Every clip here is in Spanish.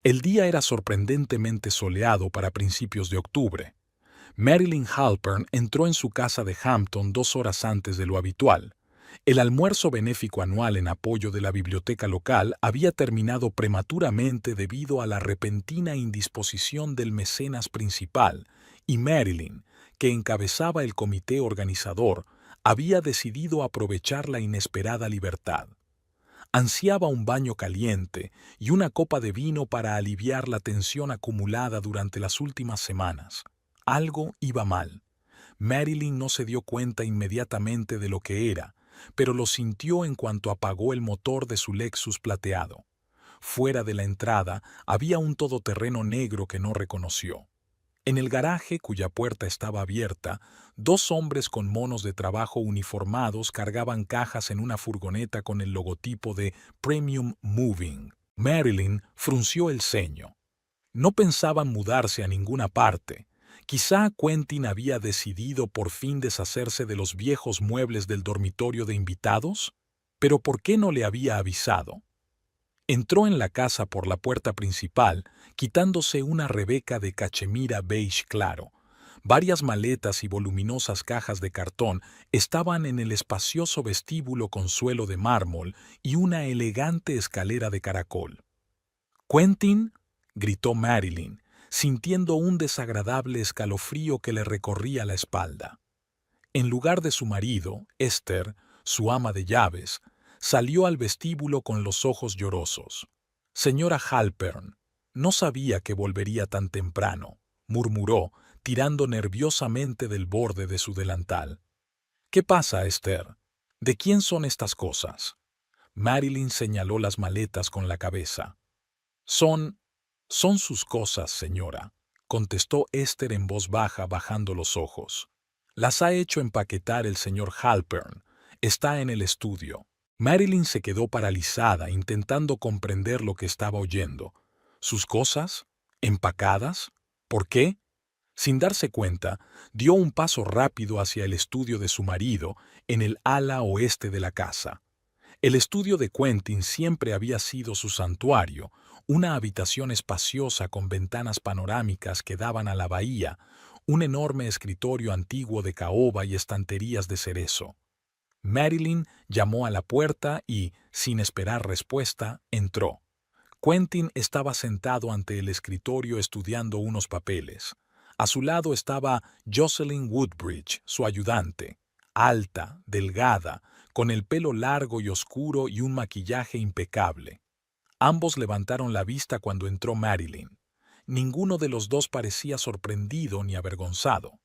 El día era sorprendentemente soleado para principios de octubre. Marilyn Halpern entró en su casa de Hampton 2 horas antes de lo habitual. El almuerzo benéfico anual en apoyo de la biblioteca local había terminado prematuramente debido a la repentina indisposición del mecenas principal, y Marilyn, que encabezaba el comité organizador, había decidido aprovechar la inesperada libertad. Ansiaba un baño caliente y una copa de vino para aliviar la tensión acumulada durante las últimas semanas. Algo iba mal. Marilyn no se dio cuenta inmediatamente de lo que era, pero lo sintió en cuanto apagó el motor de su Lexus plateado. Fuera de la entrada había un todoterreno negro que no reconoció. En el garaje, cuya puerta estaba abierta, 2 hombres con monos de trabajo uniformados cargaban cajas en una furgoneta con el logotipo de Premium Moving. Marilyn frunció el ceño. No pensaban mudarse a ninguna parte. Quizá Quentin había decidido por fin deshacerse de los viejos muebles del dormitorio de invitados, pero ¿por qué no le había avisado? Entró en la casa por la puerta principal, quitándose una rebeca de cachemira beige claro. Varias maletas y voluminosas cajas de cartón estaban en el espacioso vestíbulo con suelo de mármol y una elegante escalera de caracol. «¡Quentin!», gritó Marilyn, sintiendo un desagradable escalofrío que le recorría la espalda. En lugar de su marido, Esther, su ama de llaves, salió al vestíbulo con los ojos llorosos. «Señora Halpern, no sabía que volvería tan temprano», murmuró, tirando nerviosamente del borde de su delantal. «¿Qué pasa, Esther? ¿De quién son estas cosas?». Marilyn señaló las maletas con la cabeza. «Son sus cosas, señora», contestó Esther en voz baja, bajando los ojos. «Las ha hecho empaquetar el señor Halpern. Está en el estudio». Marilyn se quedó paralizada, intentando comprender lo que estaba oyendo. ¿Sus cosas? ¿Empacadas? ¿Por qué? Sin darse cuenta, dio un paso rápido hacia el estudio de su marido, en el ala oeste de la casa. El estudio de Quentin siempre había sido su santuario, una habitación espaciosa con ventanas panorámicas que daban a la bahía, un enorme escritorio antiguo de caoba y estanterías de cerezo. Marilyn llamó a la puerta y, sin esperar respuesta, entró. Quentin estaba sentado ante el escritorio estudiando unos papeles. A su lado estaba Jocelyn Woodbridge, su ayudante, alta, delgada, con el pelo largo y oscuro y un maquillaje impecable. Ambos levantaron la vista cuando entró Marilyn. Ninguno de los dos parecía sorprendido ni avergonzado.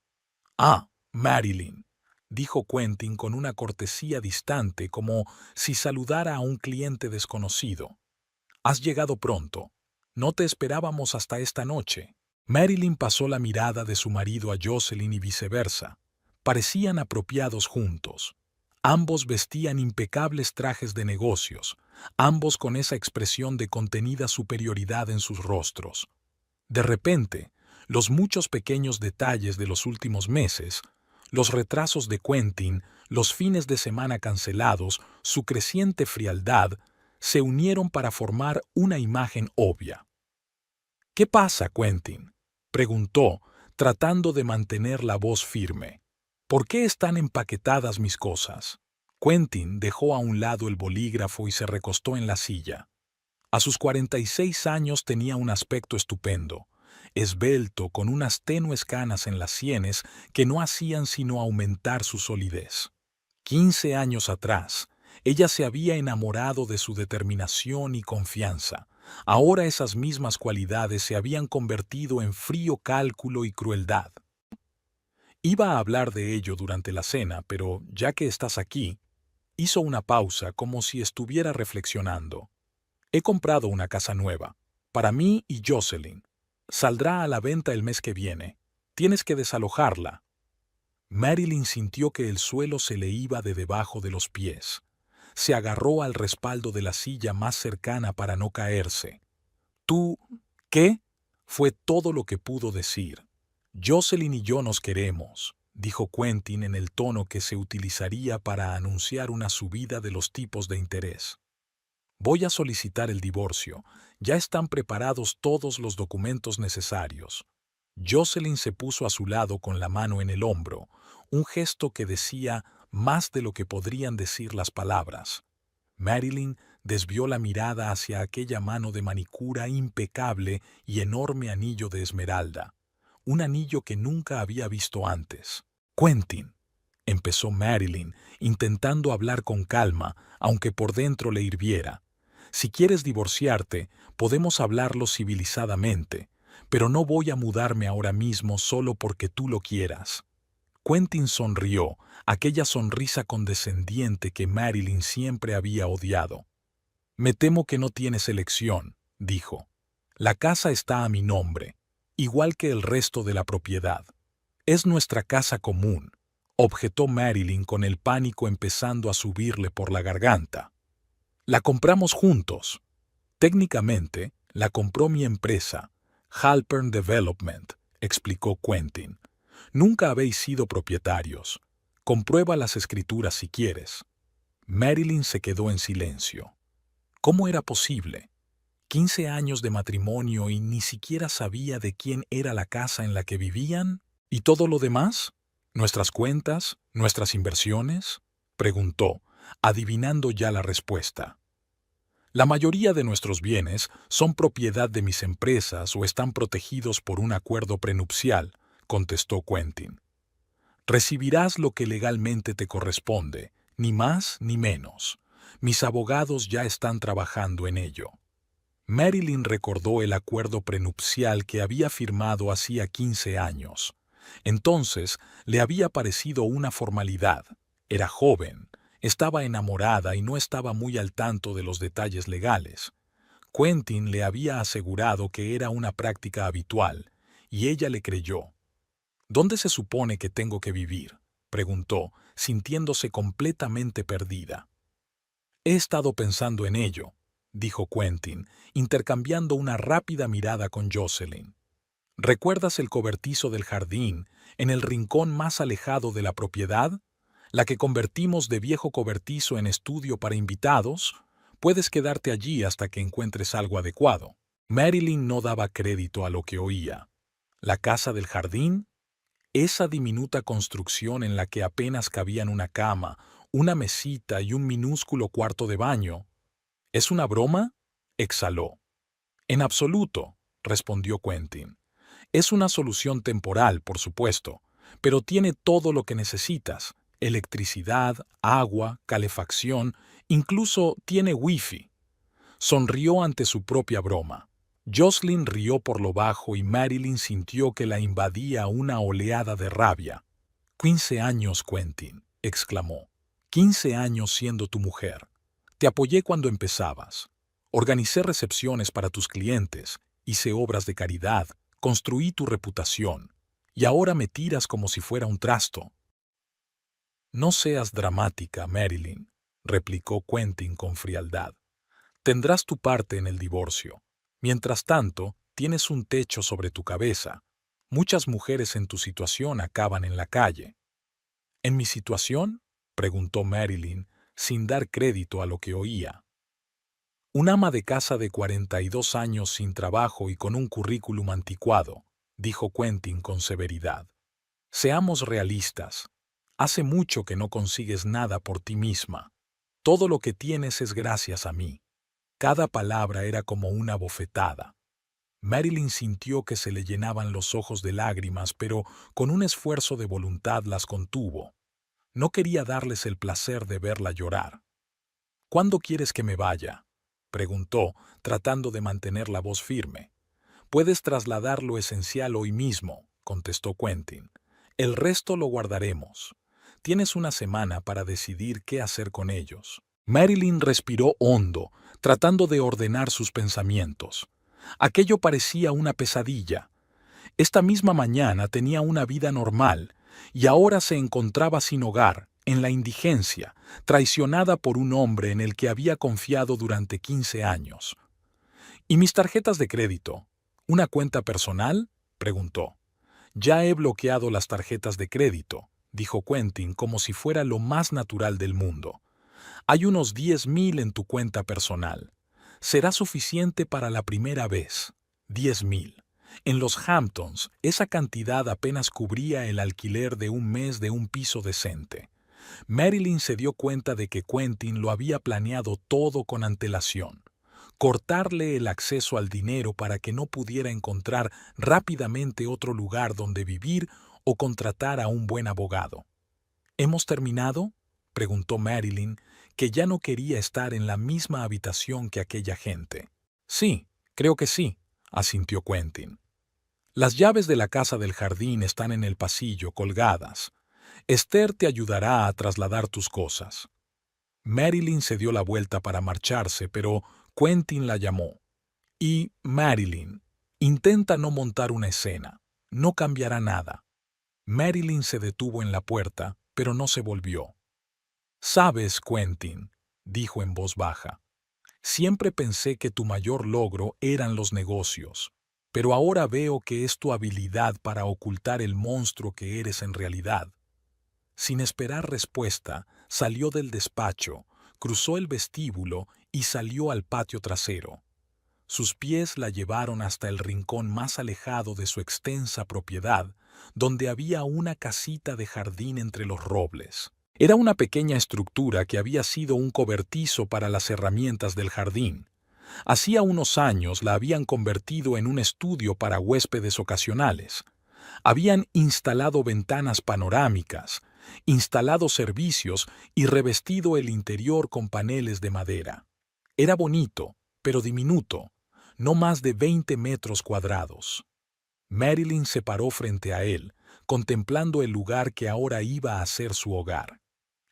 «Ah, Marilyn», dijo Quentin con una cortesía distante, como si saludara a un cliente desconocido. «Has llegado pronto. No te esperábamos hasta esta noche». Marilyn pasó la mirada de su marido a Jocelyn y viceversa. Parecían apropiados juntos. Ambos vestían impecables trajes de negocios, ambos con esa expresión de contenida superioridad en sus rostros. De repente, los muchos pequeños detalles de los últimos meses, los retrasos de Quentin, los fines de semana cancelados, su creciente frialdad, se unieron para formar una imagen obvia. «¿Qué pasa, Quentin?», preguntó, tratando de mantener la voz firme. «¿Por qué están empaquetadas mis cosas?». Quentin dejó a un lado el bolígrafo y se recostó en la silla. A sus 46 años tenía un aspecto estupendo, esbelto, con unas tenues canas en las sienes que no hacían sino aumentar su solidez. 15 años atrás, ella se había enamorado de su determinación y confianza. Ahora esas mismas cualidades se habían convertido en frío cálculo y crueldad. Iba a hablar de ello durante la cena, pero ya que estás aquí, hizo una pausa como si estuviera reflexionando. «He comprado una casa nueva, para mí y Jocelyn. Saldrá a la venta el mes que viene. Tienes que desalojarla». Marilyn sintió que el suelo se le iba de debajo de los pies. Se agarró al respaldo de la silla más cercana para no caerse. «¿Tú qué?», fue todo lo que pudo decir. «Jocelyn y yo nos queremos», dijo Quentin en el tono que se utilizaría para anunciar una subida de los tipos de interés. Voy a solicitar el divorcio. Ya están preparados todos los documentos necesarios. Jocelyn se puso a su lado con la mano en el hombro, un gesto que decía más de lo que podrían decir las palabras. Marilyn desvió la mirada hacia aquella mano de manicura impecable y enorme anillo de esmeralda, un anillo que nunca había visto antes. Quentin, empezó Marilyn, intentando hablar con calma, aunque por dentro le hirviera. Si quieres divorciarte, podemos hablarlo civilizadamente, pero no voy a mudarme ahora mismo solo porque tú lo quieras. Quentin sonrió, aquella sonrisa condescendiente que Marilyn siempre había odiado. Me temo que no tienes elección, dijo. La casa está a mi nombre, igual que el resto de la propiedad. Es nuestra casa común, objetó Marilyn con el pánico empezando a subirle por la garganta. La compramos juntos. Técnicamente, la compró mi empresa, Halpern Development, explicó Quentin. Nunca habéis sido propietarios. Comprueba las escrituras si quieres. Marilyn se quedó en silencio. ¿Cómo era posible? 15 años de matrimonio y ni siquiera sabía de quién era la casa en la que vivían. ¿Y todo lo demás? ¿Nuestras cuentas? ¿Nuestras inversiones? Preguntó, adivinando ya la respuesta. La mayoría de nuestros bienes son propiedad de mis empresas o están protegidos por un acuerdo prenupcial, contestó Quentin. Recibirás lo que legalmente te corresponde, ni más ni menos. Mis abogados ya están trabajando en ello. Marilyn recordó el acuerdo prenupcial que había firmado hacía 15 años. Entonces le había parecido una formalidad. Era joven, estaba enamorada y no estaba muy al tanto de los detalles legales. Quentin le había asegurado que era una práctica habitual, y ella le creyó. ¿Dónde se supone que tengo que vivir?, preguntó, sintiéndose completamente perdida. He estado pensando en ello, dijo Quentin, intercambiando una rápida mirada con Jocelyn. ¿Recuerdas el cobertizo del jardín, en el rincón más alejado de la propiedad? La que convertimos de viejo cobertizo en estudio para invitados. Puedes quedarte allí hasta que encuentres algo adecuado. Marilyn no daba crédito a lo que oía. ¿La casa del jardín? Esa diminuta construcción en la que apenas cabían una cama, una mesita y un minúsculo cuarto de baño. ¿Es una broma?, exhaló. En absoluto, respondió Quentin. Es una solución temporal, por supuesto, pero tiene todo lo que necesitas: electricidad, agua, calefacción, incluso tiene wifi. Sonrió ante su propia broma. Jocelyn rió por lo bajo y Marilyn sintió que la invadía una oleada de rabia. 15 años, Quentin, exclamó. 15 años siendo tu mujer. Te apoyé cuando empezabas. Organicé recepciones para tus clientes, hice obras de caridad, construí tu reputación. Y ahora me tiras como si fuera un trasto. No seas dramática, Marilyn, replicó Quentin con frialdad. Tendrás tu parte en el divorcio. Mientras tanto, tienes un techo sobre tu cabeza. Muchas mujeres en tu situación acaban en la calle. ¿En mi situación?, preguntó Marilyn, sin dar crédito a lo que oía. Un ama de casa de 42 años sin trabajo y con un currículum anticuado, dijo Quentin con severidad. Seamos realistas. Hace mucho que no consigues nada por ti misma. Todo lo que tienes es gracias a mí. Cada palabra era como una bofetada. Marilyn sintió que se le llenaban los ojos de lágrimas, pero con un esfuerzo de voluntad las contuvo. No quería darles el placer de verla llorar. ¿Cuándo quieres que me vaya?, preguntó, tratando de mantener la voz firme. Puedes trasladar lo esencial hoy mismo, contestó Quentin. El resto lo guardaremos. Tienes una semana para decidir qué hacer con ellos. Marilyn respiró hondo, tratando de ordenar sus pensamientos. Aquello parecía una pesadilla. Esta misma mañana tenía una vida normal y ahora se encontraba sin hogar, en la indigencia, traicionada por un hombre en el que había confiado durante 15 años. ¿Y mis tarjetas de crédito? ¿Una cuenta personal?, preguntó. Ya he bloqueado las tarjetas de crédito, dijo Quentin como si fuera lo más natural del mundo. Hay unos 10.000 en tu cuenta personal. Será suficiente para la primera vez. 10.000. En los Hamptons, esa cantidad apenas cubría el alquiler de un mes de un piso decente. Marilyn se dio cuenta de que Quentin lo había planeado todo con antelación. Cortarle el acceso al dinero para que no pudiera encontrar rápidamente otro lugar donde vivir o contratar a un buen abogado. ¿Hemos terminado?, preguntó Marilyn, que ya no quería estar en la misma habitación que aquella gente. Sí, creo que sí, asintió Quentin. Las llaves de la casa del jardín están en el pasillo, colgadas. Esther te ayudará a trasladar tus cosas. Marilyn se dio la vuelta para marcharse, pero Quentin la llamó. Y, Marilyn, intenta no montar una escena. No cambiará nada. Marilyn se detuvo en la puerta, pero no se volvió. «Sabes, Quentin», dijo en voz baja, «siempre pensé que tu mayor logro eran los negocios, pero ahora veo que es tu habilidad para ocultar el monstruo que eres en realidad». Sin esperar respuesta, salió del despacho, cruzó el vestíbulo y salió al patio trasero. Sus pies la llevaron hasta el rincón más alejado de su extensa propiedad, donde había una casita de jardín entre los robles. Era una pequeña estructura que había sido un cobertizo para las herramientas del jardín. Hacía unos años la habían convertido en un estudio para huéspedes ocasionales. Habían instalado ventanas panorámicas, instalado servicios y revestido el interior con paneles de madera. Era bonito, pero diminuto, no más de 20 metros cuadrados. Marilyn se paró frente a él, contemplando el lugar que ahora iba a ser su hogar.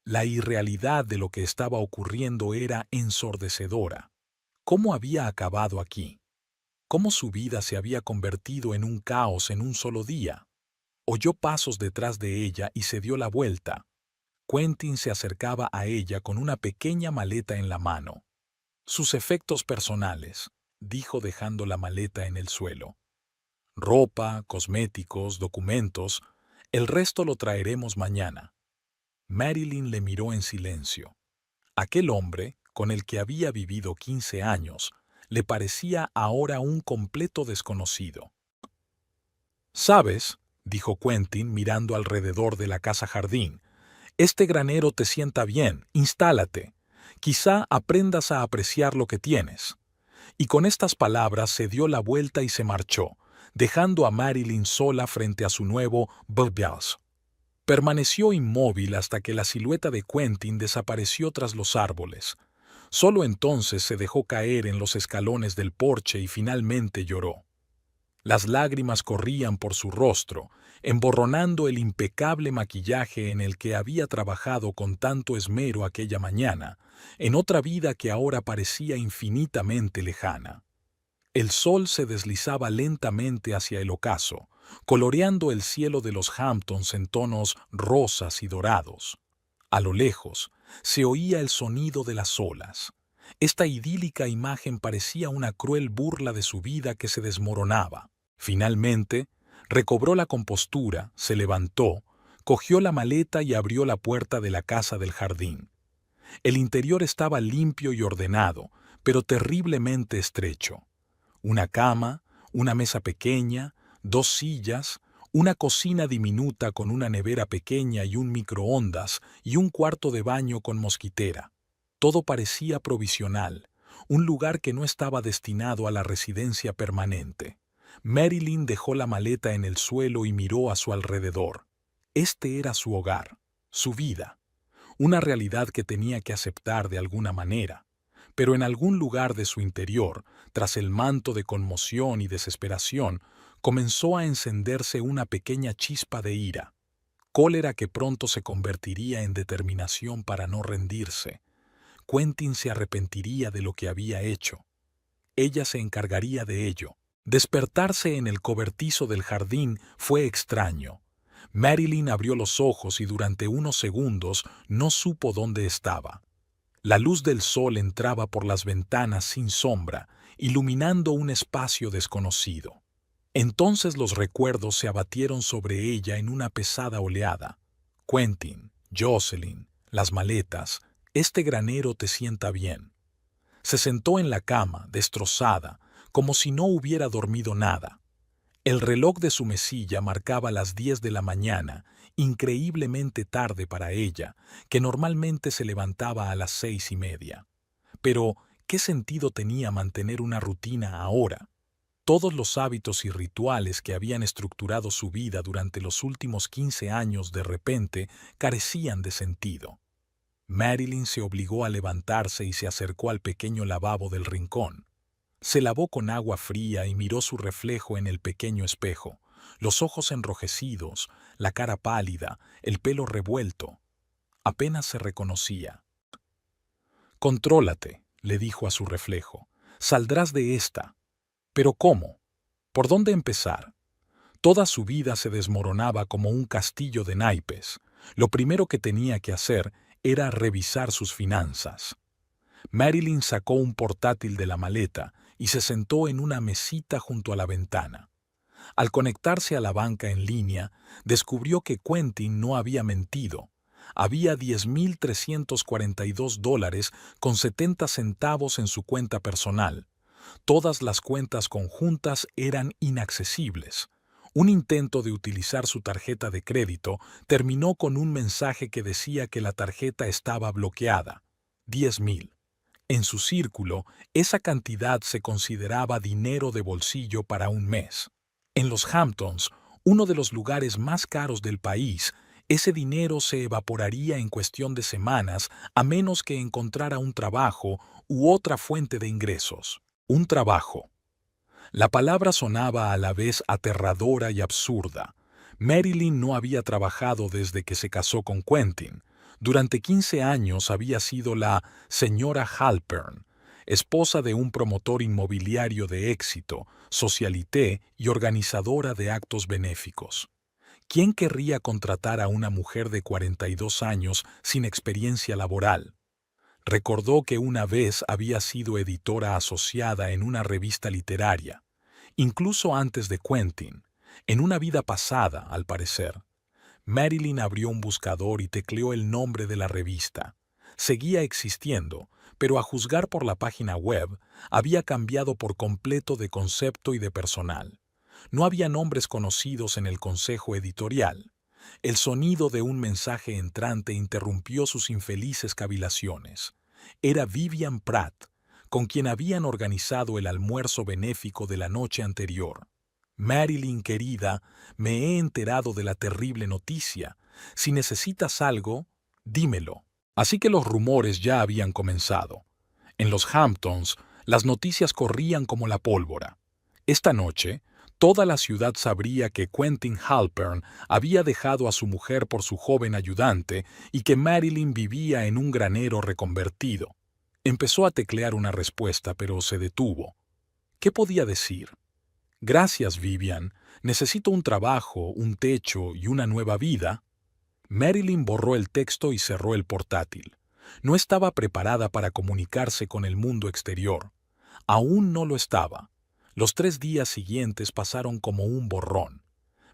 La irrealidad de lo que estaba ocurriendo era ensordecedora. ¿Cómo había acabado aquí? ¿Cómo su vida se había convertido en un caos en un solo día? Oyó pasos detrás de ella y se dio la vuelta. Quentin se acercaba a ella con una pequeña maleta en la mano. «Sus efectos personales», dijo dejando la maleta en el suelo. «Ropa, cosméticos, documentos, el resto lo traeremos mañana». Marilyn le miró en silencio. Aquel hombre, con el que había vivido 15 años, le parecía ahora un completo desconocido. «¿Sabes?», dijo Quentin mirando alrededor de la casa jardín, «este granero te sienta bien, instálate. Quizá aprendas a apreciar lo que tienes». Y con estas palabras se dio la vuelta y se marchó, dejando a Marilyn sola frente a su nuevo Bubbles. Permaneció inmóvil hasta que la silueta de Quentin desapareció tras los árboles. Solo entonces se dejó caer en los escalones del porche y finalmente lloró. Las lágrimas corrían por su rostro, emborronando el impecable maquillaje en el que había trabajado con tanto esmero aquella mañana, en otra vida que ahora parecía infinitamente lejana. El sol se deslizaba lentamente hacia el ocaso, coloreando el cielo de los Hamptons en tonos rosas y dorados. A lo lejos, se oía el sonido de las olas. Esta idílica imagen parecía una cruel burla de su vida que se desmoronaba. Finalmente, recobró la compostura, se levantó, cogió la maleta y abrió la puerta de la casa del jardín. El interior estaba limpio y ordenado, pero terriblemente estrecho. Una cama, una mesa pequeña, 2 sillas, una cocina diminuta con una nevera pequeña y un microondas y un cuarto de baño con mosquitera. Todo parecía provisional, un lugar que no estaba destinado a la residencia permanente. Marilyn dejó la maleta en el suelo y miró a su alrededor. Este era su hogar, su vida, una realidad que tenía que aceptar de alguna manera. Pero en algún lugar de su interior, tras el manto de conmoción y desesperación, comenzó a encenderse una pequeña chispa de ira, cólera que pronto se convertiría en determinación para no rendirse. Quentin se arrepentiría de lo que había hecho. Ella se encargaría de ello. Despertarse en el cobertizo del jardín fue extraño. Marilyn abrió los ojos y durante unos segundos no supo dónde estaba. La luz del sol entraba por las ventanas sin sombra, iluminando un espacio desconocido. Entonces los recuerdos se abatieron sobre ella en una pesada oleada. Quentin, Jocelyn, las maletas, Este granero te sienta bien. Se sentó en la cama, destrozada, como si no hubiera dormido nada. El reloj de su mesilla marcaba las 10 de la mañana, increíblemente tarde para ella, que normalmente se levantaba a las 6:30. Pero, ¿qué sentido tenía mantener una rutina ahora? Todos los hábitos y rituales que habían estructurado su vida durante los últimos 15 años de repente carecían de sentido. Marilyn se obligó a levantarse y se acercó al pequeño lavabo del rincón. Se lavó con agua fría y miró su reflejo en el pequeño espejo, los ojos enrojecidos, la cara pálida, el pelo revuelto. Apenas se reconocía. «Contrólate», le dijo a su reflejo. «Saldrás de esta». ¿Pero cómo? ¿Por dónde empezar? Toda su vida se desmoronaba como un castillo de naipes. Lo primero que tenía que hacer era revisar sus finanzas. Marilyn sacó un portátil de la maleta y se sentó en una mesita junto a la ventana. Al conectarse a la banca en línea, descubrió que Quentin no había mentido. Había $10,342 con 70 centavos en su cuenta personal. Todas las cuentas conjuntas eran inaccesibles. Un intento de utilizar su tarjeta de crédito terminó con un mensaje que decía que la tarjeta estaba bloqueada. 10,000. En su círculo, esa cantidad se consideraba dinero de bolsillo para un mes. En los Hamptons, uno de los lugares más caros del país, ese dinero se evaporaría en cuestión de semanas a menos que encontrara un trabajo u otra fuente de ingresos. Un trabajo. La palabra sonaba a la vez aterradora y absurda. Marilyn no había trabajado desde que se casó con Quentin. Durante 15 años había sido la señora Halpern, esposa de un promotor inmobiliario de éxito, socialité y organizadora de actos benéficos. ¿Quién querría contratar a una mujer de 42 años sin experiencia laboral? Recordó que una vez había sido editora asociada en una revista literaria, incluso antes de Quentin, en una vida pasada, al parecer. Marilyn abrió un buscador y tecleó el nombre de la revista. Seguía existiendo, pero a juzgar por la página web, había cambiado por completo de concepto y de personal. No había nombres conocidos en el consejo editorial. El sonido de un mensaje entrante interrumpió sus infelices cavilaciones. Era Vivian Pratt, con quien habían organizado el almuerzo benéfico de la noche anterior. «Marilyn, querida, me he enterado de la terrible noticia. Si necesitas algo, dímelo». Así que los rumores ya habían comenzado. En los Hamptons, las noticias corrían como la pólvora. Esta noche, toda la ciudad sabría que Quentin Halpern había dejado a su mujer por su joven ayudante y que Marilyn vivía en un granero reconvertido. Empezó a teclear una respuesta, pero se detuvo. ¿Qué podía decir? «Gracias, Vivian. Necesito un trabajo, un techo y una nueva vida». Marilyn borró el texto y cerró el portátil. No estaba preparada para comunicarse con el mundo exterior. Aún no lo estaba. Los 3 días siguientes pasaron como un borrón.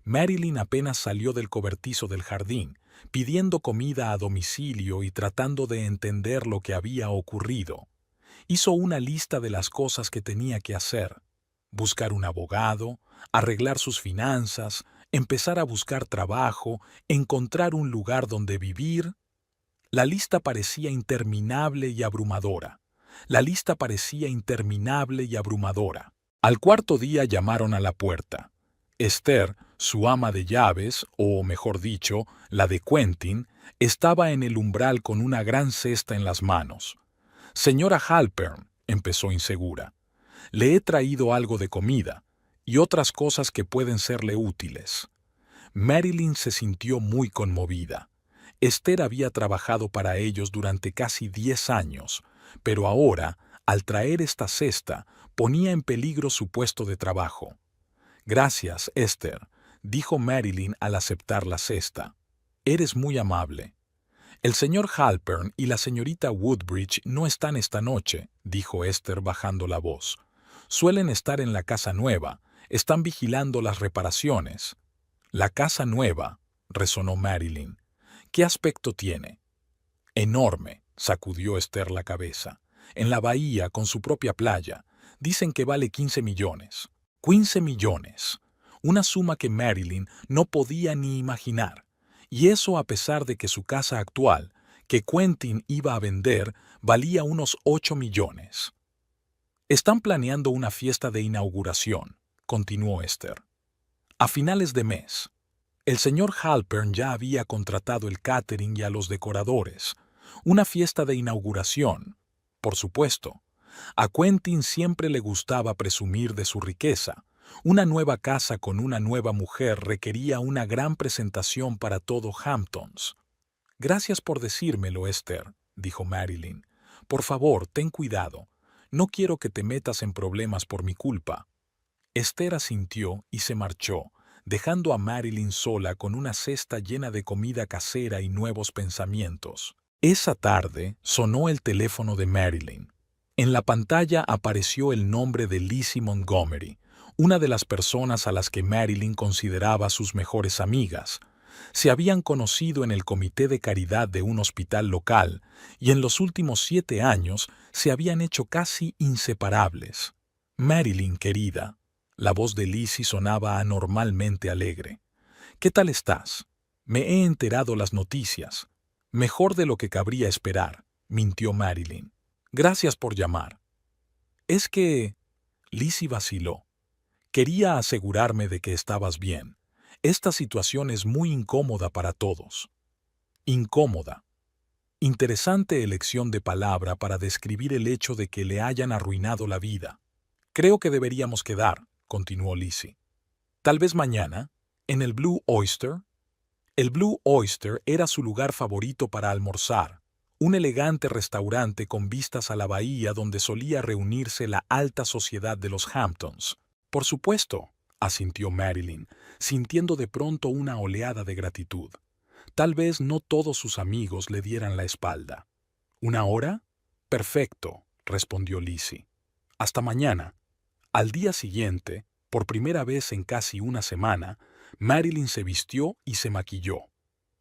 Marilyn apenas salió del cobertizo del jardín, pidiendo comida a domicilio y tratando de entender lo que había ocurrido. Hizo una lista de las cosas que tenía que hacer: buscar un abogado, arreglar sus finanzas, empezar a buscar trabajo, encontrar un lugar donde vivir. La lista parecía interminable y abrumadora. Al cuarto día llamaron a la puerta. Esther, su ama de llaves, o mejor dicho, la de Quentin, estaba en el umbral con una gran cesta en las manos. «Señora Halpern», empezó insegura, «le he traído algo de comida y otras cosas que pueden serle útiles». Marilyn se sintió muy conmovida. Esther había trabajado para ellos durante casi 10 años, pero ahora, al traer esta cesta, ponía en peligro su puesto de trabajo. «Gracias, Esther», dijo Marilyn al aceptar la cesta. «Eres muy amable». «El señor Halpern y la señorita Woodbridge no están esta noche», dijo Esther bajando la voz. «Suelen estar en la casa nueva. Están vigilando las reparaciones». «La casa nueva», resonó Marilyn. «¿Qué aspecto tiene?» «Enorme. sacudió Esther la cabeza. En la bahía, con su propia playa, dicen que vale 15 millones. 15 millones. Una suma que Marilyn no podía ni imaginar. Y eso a pesar de que su casa actual, que Quentin iba a vender, valía unos 8 millones. Están planeando una fiesta de inauguración, continuó Esther. A finales de mes. El señor Halpern ya había contratado el catering y a los decoradores. Una fiesta de inauguración, por supuesto. A Quentin siempre le gustaba presumir de su riqueza. Una nueva casa con una nueva mujer requería una gran presentación para todo Hamptons. Gracias por decírmelo, Esther, dijo Marilyn. Por favor, ten cuidado. No quiero que te metas en problemas por mi culpa. Esther asintió y se marchó, dejando a Marilyn sola con una cesta llena de comida casera y nuevos pensamientos. Esa tarde sonó el teléfono de Marilyn. En la pantalla apareció el nombre de Lizzie Montgomery, una de las personas a las que Marilyn consideraba sus mejores amigas. Se habían conocido en el comité de caridad de un hospital local y en los últimos 7 años se habían hecho casi inseparables. Marilyn, querida. La voz de Lizzie sonaba anormalmente alegre. ¿Qué tal estás? Me he enterado las noticias. Mejor de lo que cabría esperar, mintió Marilyn. Gracias por llamar. Es que... Lizzie vaciló. Quería asegurarme de que estabas bien. Esta situación es muy incómoda para todos. Incómoda. Interesante elección de palabra para describir el hecho de que le hayan arruinado la vida. Creo que deberíamos quedar, continuó Lizzie. Tal vez mañana, en el Blue Oyster. El Blue Oyster era su lugar favorito para almorzar, un elegante restaurante con vistas a la bahía donde solía reunirse la alta sociedad de los Hamptons. Por supuesto, asintió Marilyn, sintiendo de pronto una oleada de gratitud. Tal vez no todos sus amigos le dieran la espalda. ¿Una hora? Perfecto, respondió Lizzie. Hasta mañana. Al día siguiente, por primera vez en casi una semana, Marilyn se vistió y se maquilló.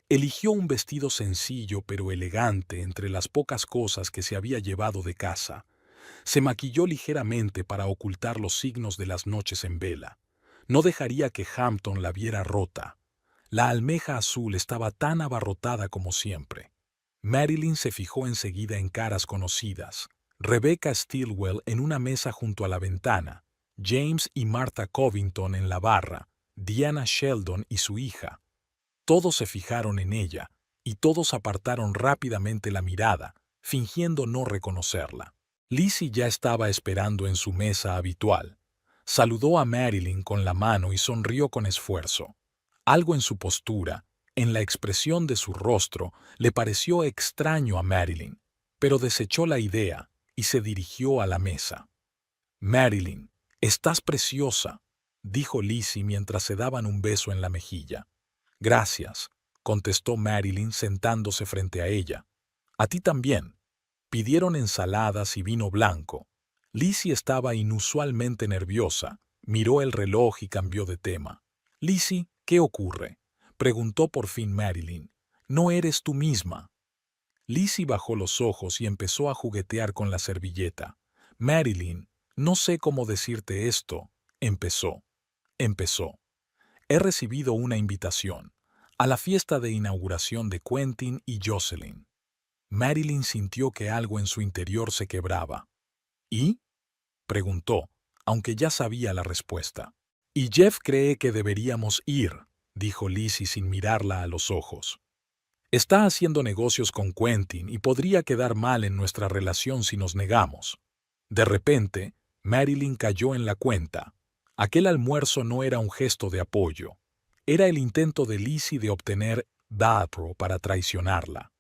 Eligió un vestido sencillo pero elegante entre las pocas cosas que se había llevado de casa. Se maquilló ligeramente para ocultar los signos de las noches en vela. No dejaría que Hampton la viera rota. La almeja azul estaba tan abarrotada como siempre. Marilyn se fijó enseguida en caras conocidas. Rebecca Stilwell en una mesa junto a la ventana, James y Martha Covington en la barra, Diana Sheldon y su hija. Todos se fijaron en ella, y todos apartaron rápidamente la mirada, fingiendo no reconocerla. Lizzie ya estaba esperando en su mesa habitual. Saludó a Marilyn con la mano y sonrió con esfuerzo. Algo en su postura, en la expresión de su rostro, le pareció extraño a Marilyn, pero desechó la idea y se dirigió a la mesa. Marilyn, estás preciosa, dijo Lizzie mientras se daban un beso en la mejilla. Gracias, contestó Marilyn sentándose frente a ella. A ti también. Pidieron ensaladas y vino blanco. Lizzie estaba inusualmente nerviosa. Miró el reloj y cambió de tema. Lizzie, ¿qué ocurre? Preguntó por fin Marilyn. No eres tú misma. Lizzie bajó los ojos y empezó a juguetear con la servilleta. Marilyn, no sé cómo decirte esto. Empezó. He recibido una invitación a la fiesta de inauguración de Quentin y Jocelyn. Marilyn sintió que algo en su interior se quebraba. ¿Y? Preguntó, aunque ya sabía la respuesta. Y Jeff cree que deberíamos ir, dijo Lizzie sin mirarla a los ojos. Está haciendo negocios con Quentin y podría quedar mal en nuestra relación si nos negamos. De repente, Marilyn cayó en la cuenta. Aquel almuerzo no era un gesto de apoyo. Era el intento de Lizzie de obtener dato para traicionarla.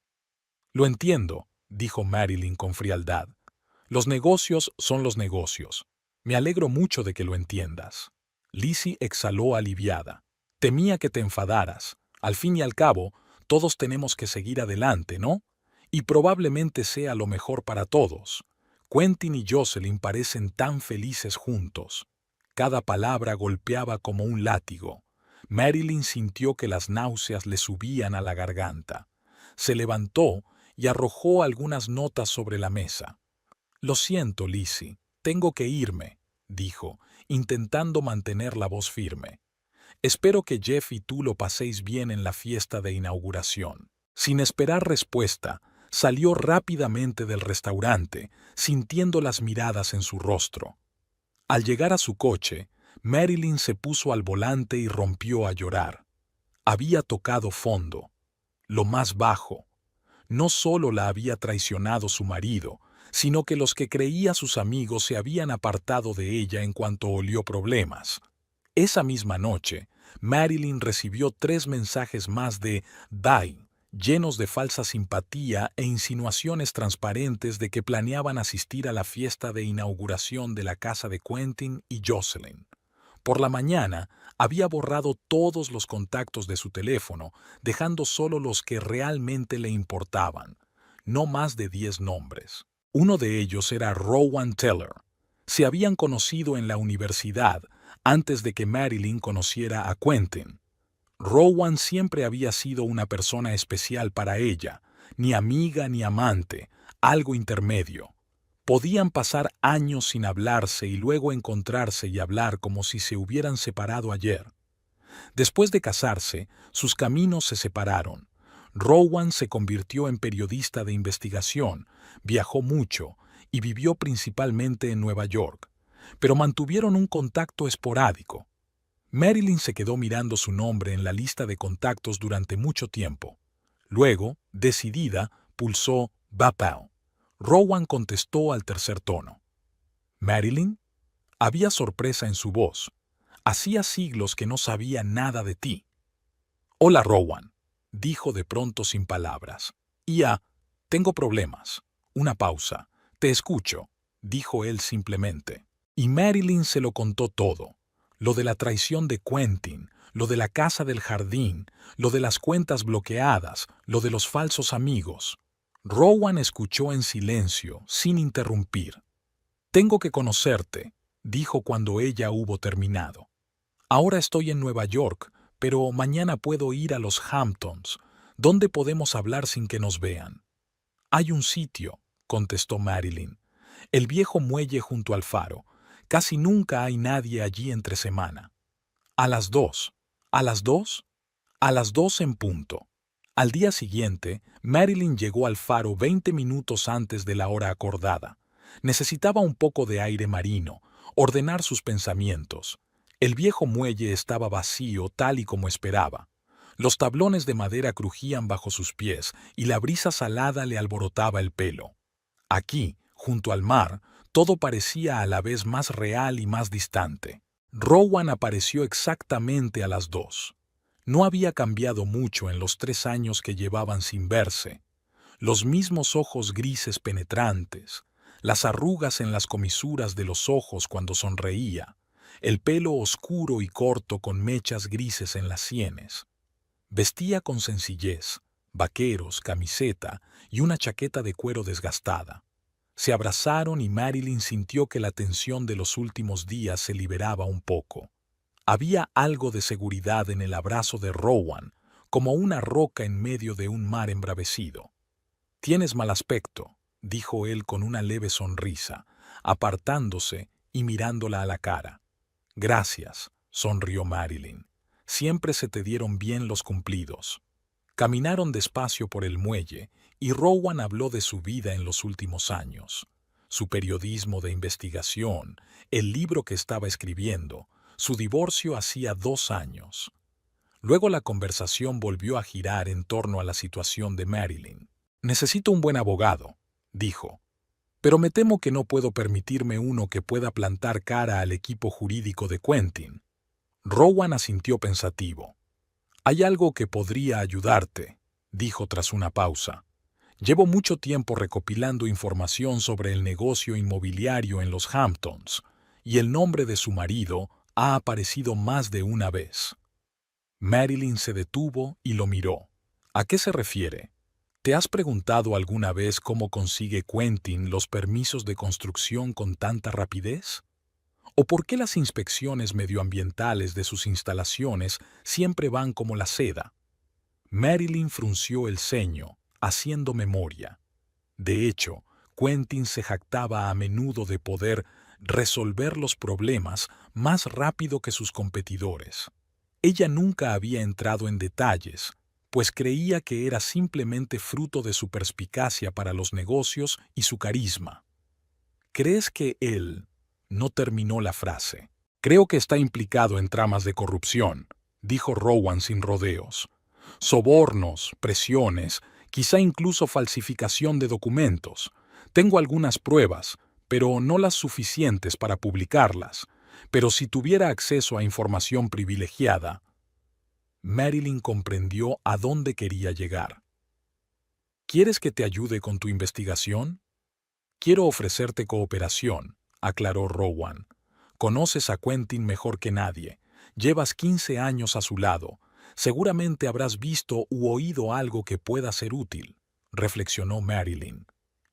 Lo entiendo, dijo Marilyn con frialdad. Los negocios son los negocios. Me alegro mucho de que lo entiendas. Lizzie exhaló aliviada. Temía que te enfadaras. Al fin y al cabo, todos tenemos que seguir adelante, ¿no? Y probablemente sea lo mejor para todos. Quentin y Jocelyn parecen tan felices juntos. Cada palabra golpeaba como un látigo. Marilyn sintió que las náuseas le subían a la garganta. Se levantó y arrojó algunas notas sobre la mesa. «Lo siento, Lizzie, tengo que irme», dijo, intentando mantener la voz firme. «Espero que Jeff y tú lo paséis bien en la fiesta de inauguración». Sin esperar respuesta, salió rápidamente del restaurante, sintiendo las miradas en su rostro. Al llegar a su coche, Marilyn se puso al volante y rompió a llorar. Había tocado fondo, lo más bajo. No solo la había traicionado su marido, sino que los que creía sus amigos se habían apartado de ella en cuanto olió problemas. Esa misma noche, Marilyn recibió 3 mensajes más de Dai, llenos de falsa simpatía e insinuaciones transparentes de que planeaban asistir a la fiesta de inauguración de la casa de Quentin y Jocelyn. Por la mañana, había borrado todos los contactos de su teléfono, dejando solo los que realmente le importaban, no más de 10 nombres. Uno de ellos era Rowan Teller. Se habían conocido en la universidad antes de que Marilyn conociera a Quentin. Rowan siempre había sido una persona especial para ella, ni amiga ni amante, algo intermedio. Podían pasar años sin hablarse y luego encontrarse y hablar como si se hubieran separado ayer. Después de casarse, sus caminos se separaron. Rowan se convirtió en periodista de investigación, viajó mucho y vivió principalmente en Nueva York, pero mantuvieron un contacto esporádico. Marilyn se quedó mirando su nombre en la lista de contactos durante mucho tiempo. Luego, decidida, pulsó «Bapau». Rowan contestó al tercer tono. «¿Marilyn?» Había sorpresa en su voz. «Hacía siglos que no sabía nada de ti». «Hola, Rowan», dijo de pronto sin palabras. Tengo problemas». Una pausa. «Te escucho», dijo él simplemente. Y Marilyn se lo contó todo. Lo de la traición de Quentin, lo de la casa del jardín, lo de las cuentas bloqueadas, lo de los falsos amigos. Rowan escuchó en silencio, sin interrumpir. «Tengo que conocerte», dijo cuando ella hubo terminado. «Ahora estoy en Nueva York, pero mañana puedo ir a los Hamptons. ¿Dónde podemos hablar sin que nos vean?» «Hay un sitio», contestó Marilyn. «El viejo muelle junto al faro. Casi nunca hay nadie allí entre semana». «¿A las 2? ¿A las 2? «A las 2 en punto». Al día siguiente, Marilyn llegó al faro 20 minutos antes de la hora acordada. Necesitaba un poco de aire marino, ordenar sus pensamientos. El viejo muelle estaba vacío tal y como esperaba. Los tablones de madera crujían bajo sus pies y la brisa salada le alborotaba el pelo. Aquí, junto al mar, todo parecía a la vez más real y más distante. Rowan apareció exactamente a las 2. No había cambiado mucho en los 3 años que llevaban sin verse. Los mismos ojos grises penetrantes, las arrugas en las comisuras de los ojos cuando sonreía, el pelo oscuro y corto con mechas grises en las sienes. Vestía con sencillez, vaqueros, camiseta y una chaqueta de cuero desgastada. Se abrazaron y Marilyn sintió que la tensión de los últimos días se liberaba un poco. Había algo de seguridad en el abrazo de Rowan, como una roca en medio de un mar embravecido. «Tienes mal aspecto», dijo él con una leve sonrisa, apartándose y mirándola a la cara. «Gracias», sonrió Marilyn. «Siempre se te dieron bien los cumplidos». Caminaron despacio por el muelle y Rowan habló de su vida en los últimos años. Su periodismo de investigación, el libro que estaba escribiendo, su divorcio hacía 2 años. Luego la conversación volvió a girar en torno a la situación de Marilyn. «Necesito un buen abogado», dijo. «Pero me temo que no puedo permitirme uno que pueda plantar cara al equipo jurídico de Quentin». Rowan asintió pensativo. «Hay algo que podría ayudarte», dijo tras una pausa. «Llevo mucho tiempo recopilando información sobre el negocio inmobiliario en los Hamptons, y el nombre de su marido ha aparecido más de una vez». Marilyn se detuvo y lo miró. «¿A qué se refiere? ¿Te has preguntado alguna vez cómo consigue Quentin los permisos de construcción con tanta rapidez? ¿O por qué las inspecciones medioambientales de sus instalaciones siempre van como la seda?» Marilyn frunció el ceño, haciendo memoria. De hecho, Quentin se jactaba a menudo de poder resolver los problemas más rápido que sus competidores. Ella nunca había entrado en detalles, pues creía que era simplemente fruto de su perspicacia para los negocios y su carisma. ¿Crees que él no terminó la frase? Creo que está implicado en tramas de corrupción, dijo Rowan sin rodeos. Sobornos, presiones, quizá incluso falsificación de documentos. Tengo algunas pruebas, pero no las suficientes para publicarlas. Pero si tuviera acceso a información privilegiada, Marilyn comprendió a dónde quería llegar. ¿Quieres que te ayude con tu investigación? Quiero ofrecerte cooperación, aclaró Rowan. Conoces a Quentin mejor que nadie. Llevas 15 años a su lado. Seguramente habrás visto u oído algo que pueda ser útil, reflexionó Marilyn.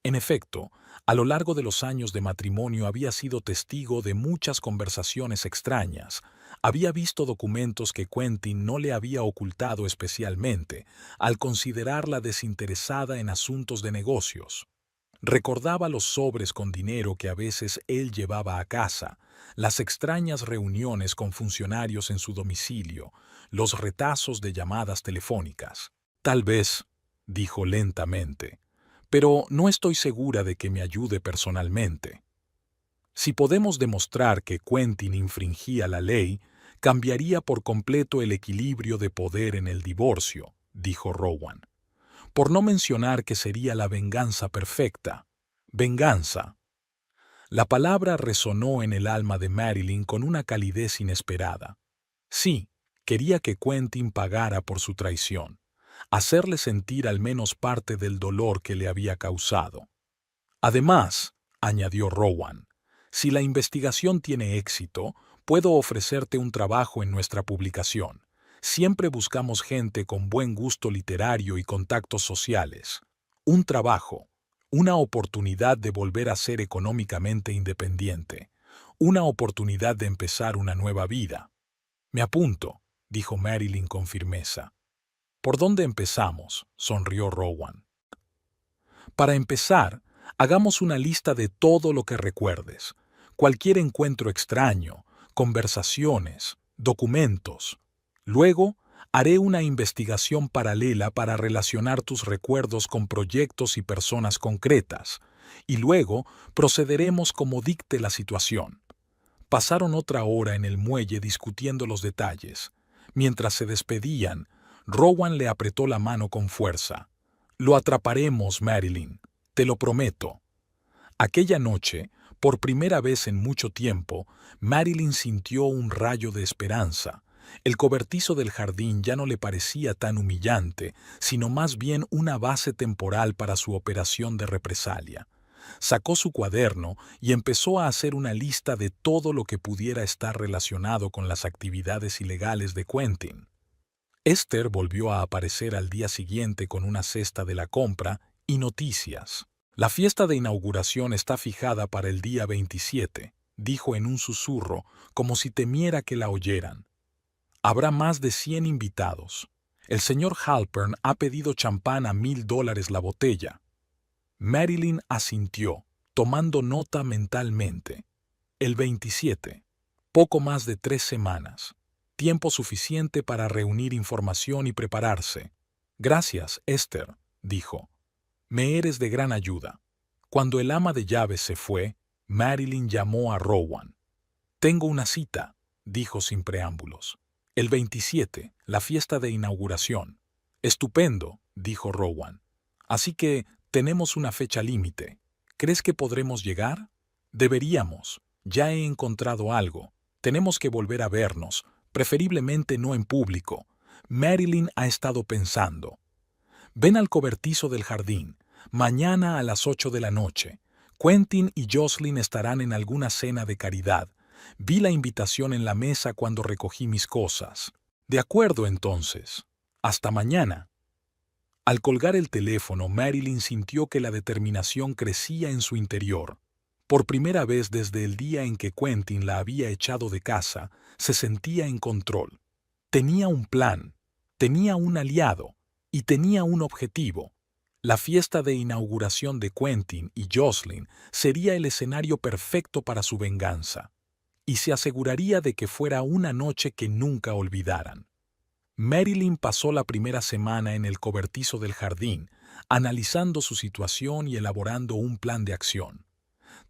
En efecto, a lo largo de los años de matrimonio había sido testigo de muchas conversaciones extrañas. Había visto documentos que Quentin no le había ocultado especialmente, al considerarla desinteresada en asuntos de negocios. Recordaba los sobres con dinero que a veces él llevaba a casa, las extrañas reuniones con funcionarios en su domicilio, los retazos de llamadas telefónicas. Tal vez, dijo lentamente, pero no estoy segura de que me ayude personalmente. Si podemos demostrar que Quentin infringía la ley, cambiaría por completo el equilibrio de poder en el divorcio, dijo Rowan. Por no mencionar que sería la venganza perfecta. Venganza. La palabra resonó en el alma de Marilyn con una calidez inesperada. Sí, quería que Quentin pagara por su traición, hacerle sentir al menos parte del dolor que le había causado. Además, añadió Rowan, si la investigación tiene éxito, puedo ofrecerte un trabajo en nuestra publicación. Siempre buscamos gente con buen gusto literario y contactos sociales. Un trabajo, una oportunidad de volver a ser económicamente independiente, una oportunidad de empezar una nueva vida. Me apunto, dijo Marilyn con firmeza. ¿Por dónde empezamos?, sonrió Rowan. Para empezar, hagamos una lista de todo lo que recuerdes. Cualquier encuentro extraño, conversaciones, documentos. Luego, haré una investigación paralela para relacionar tus recuerdos con proyectos y personas concretas, y luego procederemos como dicte la situación. Pasaron otra hora en el muelle discutiendo los detalles. Mientras se despedían, Rowan le apretó la mano con fuerza. Lo atraparemos, Marilyn, te lo prometo. Aquella noche, por primera vez en mucho tiempo, Marilyn sintió un rayo de esperanza. El cobertizo del jardín ya no le parecía tan humillante, sino más bien una base temporal para su operación de represalia. Sacó su cuaderno y empezó a hacer una lista de todo lo que pudiera estar relacionado con las actividades ilegales de Quentin. Esther volvió a aparecer al día siguiente con una cesta de la compra y noticias. La fiesta de inauguración está fijada para el día 27, dijo en un susurro, como si temiera que la oyeran. Habrá más de 100 invitados. El señor Halpern ha pedido champán a $1000 la botella. Marilyn asintió, tomando nota mentalmente. El 27. Poco más de 3 semanas. Tiempo suficiente para reunir información y prepararse. Gracias, Esther, dijo. Me eres de gran ayuda. Cuando el ama de llaves se fue, Marilyn llamó a Rowan. Tengo una cita, dijo sin preámbulos. El 27, la fiesta de inauguración. Estupendo, dijo Rowan. Así que tenemos una fecha límite. ¿Crees que podremos llegar? Deberíamos. Ya he encontrado algo. Tenemos que volver a vernos, preferiblemente no en público. Marilyn ha estado pensando. Ven al cobertizo del jardín, mañana a las 8 de la noche. Quentin y Jocelyn estarán en alguna cena de caridad. Vi la invitación en la mesa cuando recogí mis cosas. De acuerdo, entonces. Hasta mañana. Al colgar el teléfono, Marilyn sintió que la determinación crecía en su interior. Por primera vez desde el día en que Quentin la había echado de casa, se sentía en control. Tenía un plan, tenía un aliado y tenía un objetivo. La fiesta de inauguración de Quentin y Jocelyn sería el escenario perfecto para su venganza, y se aseguraría de que fuera una noche que nunca olvidaran. Marilyn pasó la primera semana en el cobertizo del jardín, analizando su situación y elaborando un plan de acción.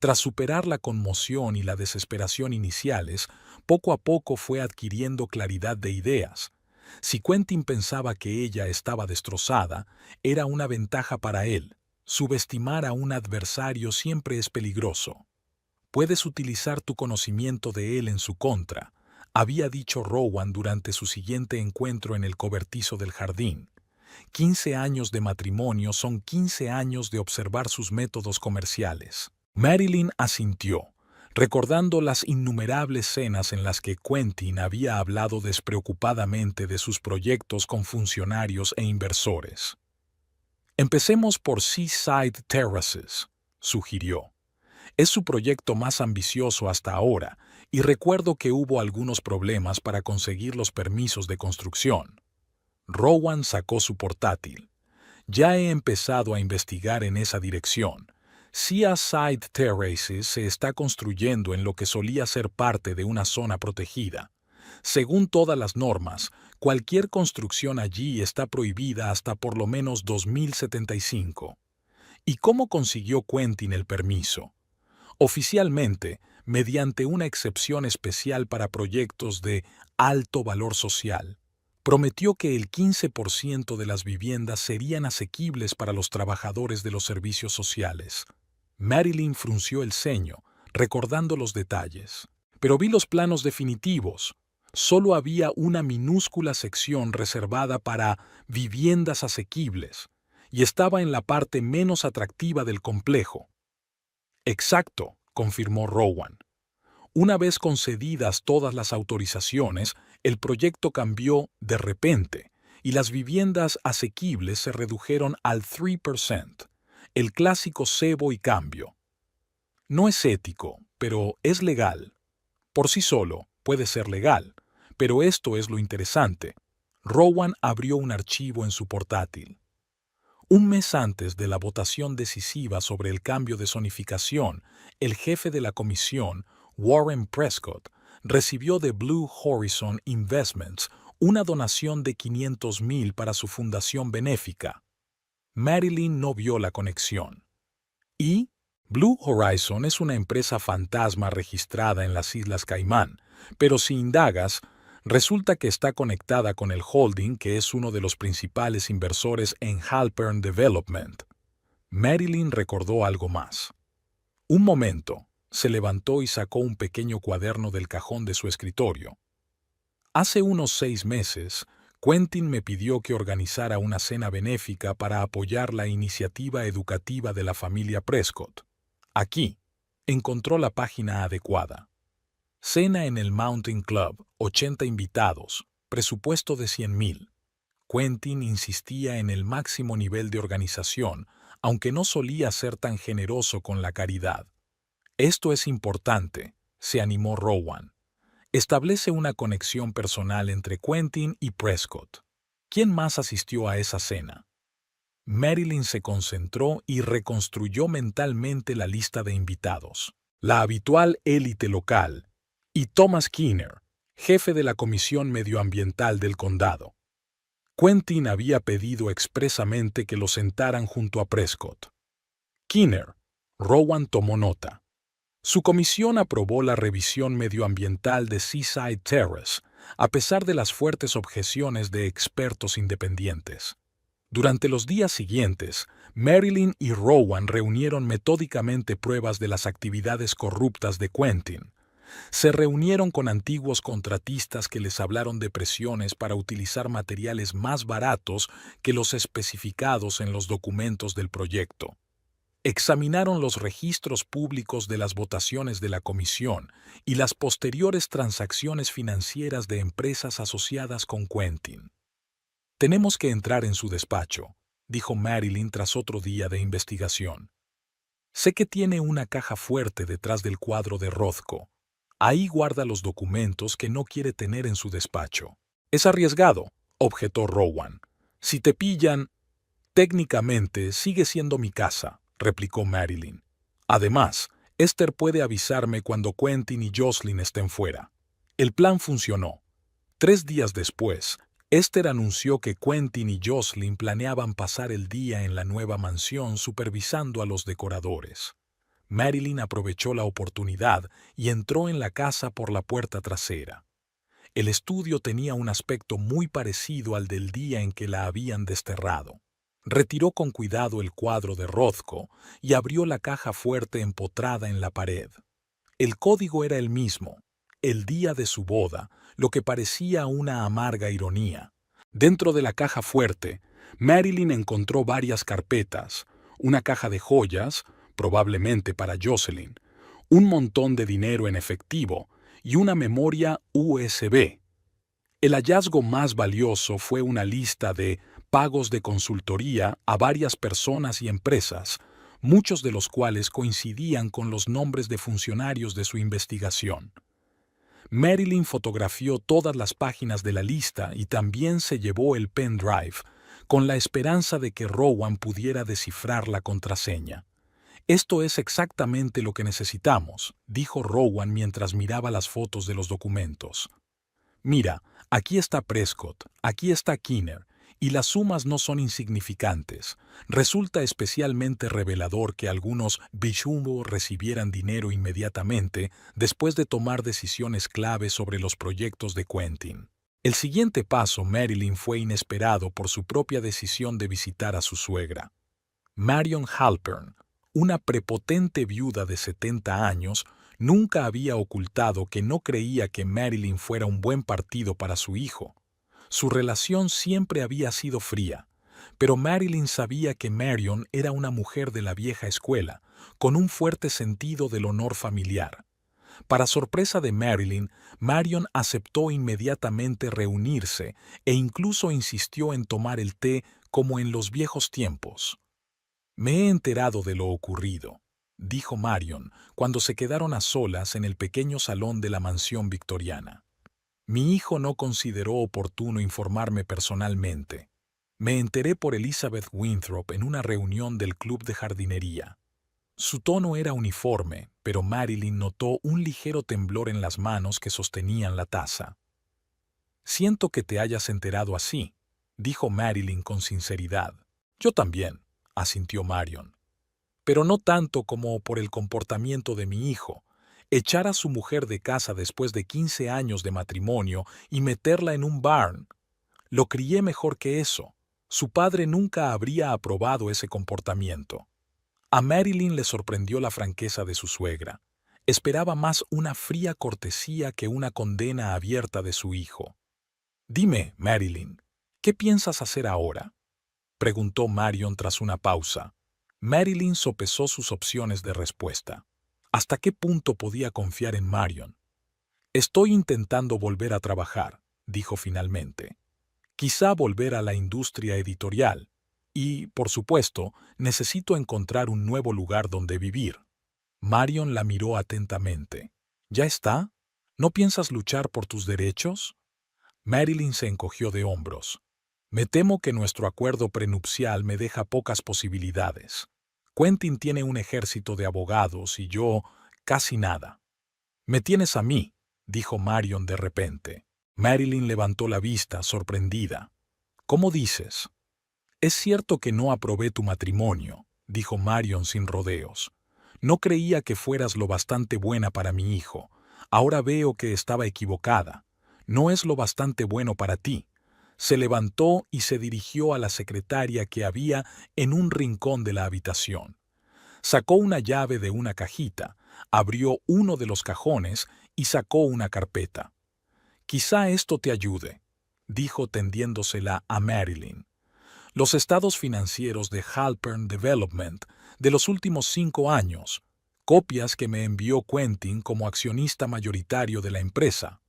Tras superar la conmoción y la desesperación iniciales, poco a poco fue adquiriendo claridad de ideas. Si Quentin pensaba que ella estaba destrozada, era una ventaja para él. Subestimar a un adversario siempre es peligroso. Puedes utilizar tu conocimiento de él en su contra, había dicho Rowan durante su siguiente encuentro en el cobertizo del jardín. 15 años de matrimonio son 15 años de observar sus métodos comerciales. Marilyn asintió, recordando las innumerables cenas en las que Quentin había hablado despreocupadamente de sus proyectos con funcionarios e inversores. Empecemos por Seaside Terraces, sugirió. Es su proyecto más ambicioso hasta ahora, y recuerdo que hubo algunos problemas para conseguir los permisos de construcción. Rowan sacó su portátil. Ya he empezado a investigar en esa dirección. Seaside Terraces se está construyendo en lo que solía ser parte de una zona protegida. Según todas las normas, cualquier construcción allí está prohibida hasta por lo menos 2075. ¿Y cómo consiguió Quentin el permiso? Oficialmente, mediante una excepción especial para proyectos de alto valor social. Prometió que el 15% de las viviendas serían asequibles para los trabajadores de los servicios sociales. Marilyn frunció el ceño, recordando los detalles. Pero vi los planos definitivos. Solo había una minúscula sección reservada para viviendas asequibles, y estaba en la parte menos atractiva del complejo. Exacto, confirmó Rowan. Una vez concedidas todas las autorizaciones, el proyecto cambió de repente y las viviendas asequibles se redujeron al 3%, el clásico cebo y cambio. No es ético, pero es legal. Por sí solo, puede ser legal, pero esto es lo interesante. Rowan abrió un archivo en su portátil. Un mes antes de la votación decisiva sobre el cambio de zonificación, el jefe de la comisión, Warren Prescott, recibió de Blue Horizon Investments una donación de $500,000 para su fundación benéfica. Marilyn no vio la conexión. Y Blue Horizon es una empresa fantasma registrada en las Islas Caimán, pero si indagas, resulta que está conectada con el holding que es uno de los principales inversores en Halpern Development. Marilyn recordó algo más. Un momento, se levantó y sacó un pequeño cuaderno del cajón de su escritorio. Hace unos 6 meses, Quentin me pidió que organizara una cena benéfica para apoyar la iniciativa educativa de la familia Prescott. Aquí, encontró la página adecuada. Cena en el Mountain Club, 80 invitados, presupuesto de 100,000. Quentin insistía en el máximo nivel de organización, aunque no solía ser tan generoso con la caridad. Esto es importante, se animó Rowan. Establece una conexión personal entre Quentin y Prescott. ¿Quién más asistió a esa cena? Marilyn se concentró y reconstruyó mentalmente la lista de invitados. La habitual élite local, y Thomas Keener, jefe de la Comisión Medioambiental del condado. Quentin había pedido expresamente que lo sentaran junto a Prescott. Keener, Rowan tomó nota. Su comisión aprobó la revisión medioambiental de Seaside Terrace, a pesar de las fuertes objeciones de expertos independientes. Durante los días siguientes, Marilyn y Rowan reunieron metódicamente pruebas de las actividades corruptas de Quentin. Se reunieron con antiguos contratistas que les hablaron de presiones para utilizar materiales más baratos que los especificados en los documentos del proyecto. Examinaron los registros públicos de las votaciones de la comisión y las posteriores transacciones financieras de empresas asociadas con Quentin. «Tenemos que entrar en su despacho», dijo Marilyn tras otro día de investigación. «Sé que tiene una caja fuerte detrás del cuadro de Rothko. Ahí guarda los documentos que no quiere tener en su despacho». «Es arriesgado», objetó Rowan. «Si te pillan...» Técnicamente sigue siendo mi casa, replicó Marilyn. Además, Esther puede avisarme cuando Quentin y Jocelyn estén fuera. El plan funcionó. 3 días después, Esther anunció que Quentin y Jocelyn planeaban pasar el día en la nueva mansión supervisando a los decoradores. Marilyn aprovechó la oportunidad y entró en la casa por la puerta trasera. El estudio tenía un aspecto muy parecido al del día en que la habían desterrado. Retiró con cuidado el cuadro de Rothko y abrió la caja fuerte empotrada en la pared. El código era el mismo, el día de su boda, lo que parecía una amarga ironía. Dentro de la caja fuerte, Marilyn encontró varias carpetas, una caja de joyas, probablemente para Jocelyn, un montón de dinero en efectivo y una memoria USB. El hallazgo más valioso fue una lista de pagos de consultoría a varias personas y empresas, muchos de los cuales coincidían con los nombres de funcionarios de su investigación. Marilyn fotografió todas las páginas de la lista y también se llevó el pendrive, con la esperanza de que Rowan pudiera descifrar la contraseña. «Esto es exactamente lo que necesitamos», dijo Rowan mientras miraba las fotos de los documentos. «Mira, aquí está Prescott, aquí está Kinner, y las sumas no son insignificantes. Resulta especialmente revelador que algunos bichumbo recibieran dinero inmediatamente después de tomar decisiones clave sobre los proyectos de Quentin». El siguiente paso, Marilyn, fue inesperado por su propia decisión de visitar a su suegra. Marion Halpern, una prepotente viuda de 70 años, nunca había ocultado que no creía que Marilyn fuera un buen partido para su hijo. Su relación siempre había sido fría, pero Marilyn sabía que Marion era una mujer de la vieja escuela, con un fuerte sentido del honor familiar. Para sorpresa de Marilyn, Marion aceptó inmediatamente reunirse e incluso insistió en tomar el té como en los viejos tiempos. «Me he enterado de lo ocurrido», dijo Marion cuando se quedaron a solas en el pequeño salón de la mansión victoriana. «Mi hijo no consideró oportuno informarme personalmente. Me enteré por Elizabeth Winthrop en una reunión del club de jardinería». Su tono era uniforme, pero Marilyn notó un ligero temblor en las manos que sostenían la taza. «Siento que te hayas enterado así», dijo Marilyn con sinceridad. «Yo también», asintió Marion. «Pero no tanto como por el comportamiento de mi hijo. Echar a su mujer de casa después de 15 años de matrimonio y meterla en un barn. Lo crié mejor que eso. Su padre nunca habría aprobado ese comportamiento». A Marilyn le sorprendió la franqueza de su suegra. Esperaba más una fría cortesía que una condena abierta de su hijo. «Dime, Marilyn, ¿qué piensas hacer ahora?», preguntó Marion tras una pausa. Marilyn sopesó sus opciones de respuesta. ¿Hasta qué punto podía confiar en Marion? «Estoy intentando volver a trabajar», dijo finalmente. «Quizá volver a la industria editorial. Y, por supuesto, necesito encontrar un nuevo lugar donde vivir». Marion la miró atentamente. «¿Ya está? ¿No piensas luchar por tus derechos?». Marilyn se encogió de hombros. «Me temo que nuestro acuerdo prenupcial me deja pocas posibilidades. Quentin tiene un ejército de abogados y yo casi nada». «Me tienes a mí», dijo Marion de repente. Marilyn levantó la vista, sorprendida. «¿Cómo dices?». «Es cierto que no aprobé tu matrimonio», dijo Marion sin rodeos. «No creía que fueras lo bastante buena para mi hijo. Ahora veo que estaba equivocada. No es lo bastante bueno para ti». Se levantó y se dirigió a la secretaria que había en un rincón de la habitación. Sacó una llave de una cajita, abrió uno de los cajones y sacó una carpeta. «Quizá esto te ayude», dijo tendiéndosela a Marilyn. «Los estados financieros de Halpern Development de los últimos 5 años, copias que me envió Quentin como accionista mayoritario de la empresa».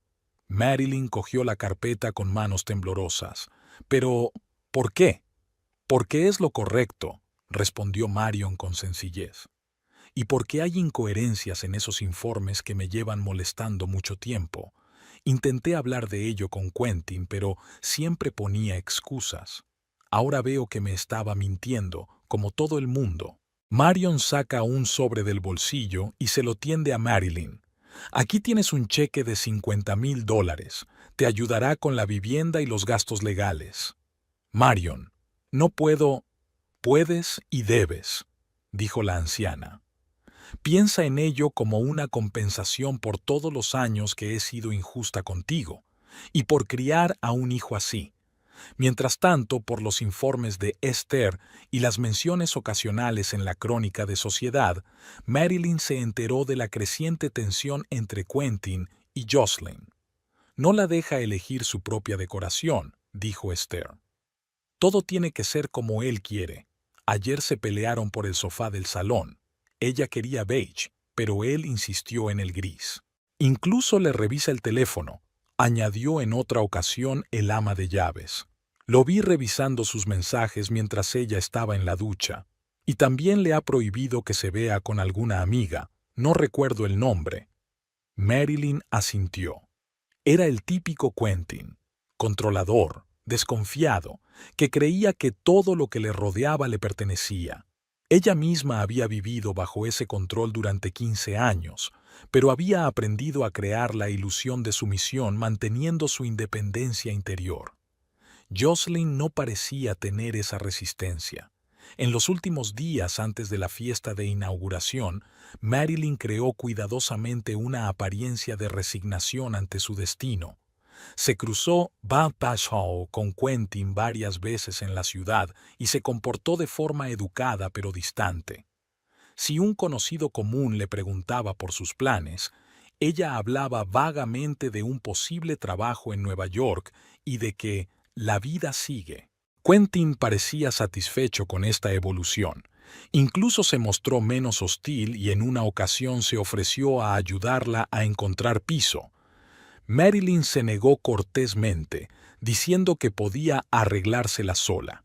Marilyn cogió la carpeta con manos temblorosas. «Pero, ¿por qué?». «Porque es lo correcto», respondió Marion con sencillez. «Y porque hay incoherencias en esos informes que me llevan molestando mucho tiempo. Intenté hablar de ello con Quentin, pero siempre ponía excusas». Ahora veo que me estaba mintiendo, como todo el mundo. Marion saca un sobre del bolsillo y se lo tiende a Marilyn. Aquí tienes un cheque de $50,000. Te ayudará con la vivienda y los gastos legales. Marion, no puedo. Puedes y debes, dijo la anciana. Piensa en ello como una compensación por todos los años que he sido injusta contigo, y por criar a un hijo así. Mientras tanto, por los informes de Esther y las menciones ocasionales en la crónica de Sociedad, Marilyn se enteró de la creciente tensión entre Quentin y Jocelyn. No la deja elegir su propia decoración, dijo Esther. Todo tiene que ser como él quiere. Ayer se pelearon por el sofá del salón. Ella quería beige, pero él insistió en el gris. Incluso le revisa el teléfono, añadió en otra ocasión el ama de llaves. Lo vi revisando sus mensajes mientras ella estaba en la ducha. Y también le ha prohibido que se vea con alguna amiga. No recuerdo el nombre. Marilyn asintió. Era el típico Quentin, controlador, desconfiado, que creía que todo lo que le rodeaba le pertenecía. Ella misma había vivido bajo ese control durante 15 años, pero había aprendido a crear la ilusión de sumisión manteniendo su independencia interior. Jocelyn no parecía tener esa resistencia. En los últimos días antes de la fiesta de inauguración, Marilyn creó cuidadosamente una apariencia de resignación ante su destino. Se cruzó Bathshall con Quentin varias veces en la ciudad y se comportó de forma educada pero distante. Si un conocido común le preguntaba por sus planes, ella hablaba vagamente de un posible trabajo en Nueva York y de que la vida sigue. Quentin parecía satisfecho con esta evolución. Incluso se mostró menos hostil y en una ocasión se ofreció a ayudarla a encontrar piso. Marilyn se negó cortésmente, diciendo que podía arreglársela sola.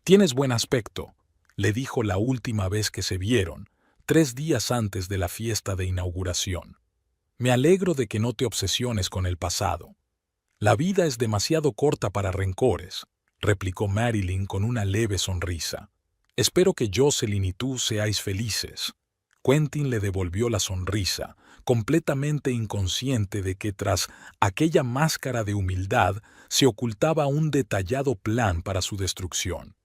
«Tienes buen aspecto», le dijo la última vez que se vieron, 3 días antes de la fiesta de inauguración. «Me alegro de que no te obsesiones con el pasado. La vida es demasiado corta para rencores», replicó Marilyn con una leve sonrisa. «Espero que Jocelyn y tú seáis felices». Quentin le devolvió la sonrisa, completamente inconsciente de que tras aquella máscara de humildad se ocultaba un detallado plan para su destrucción.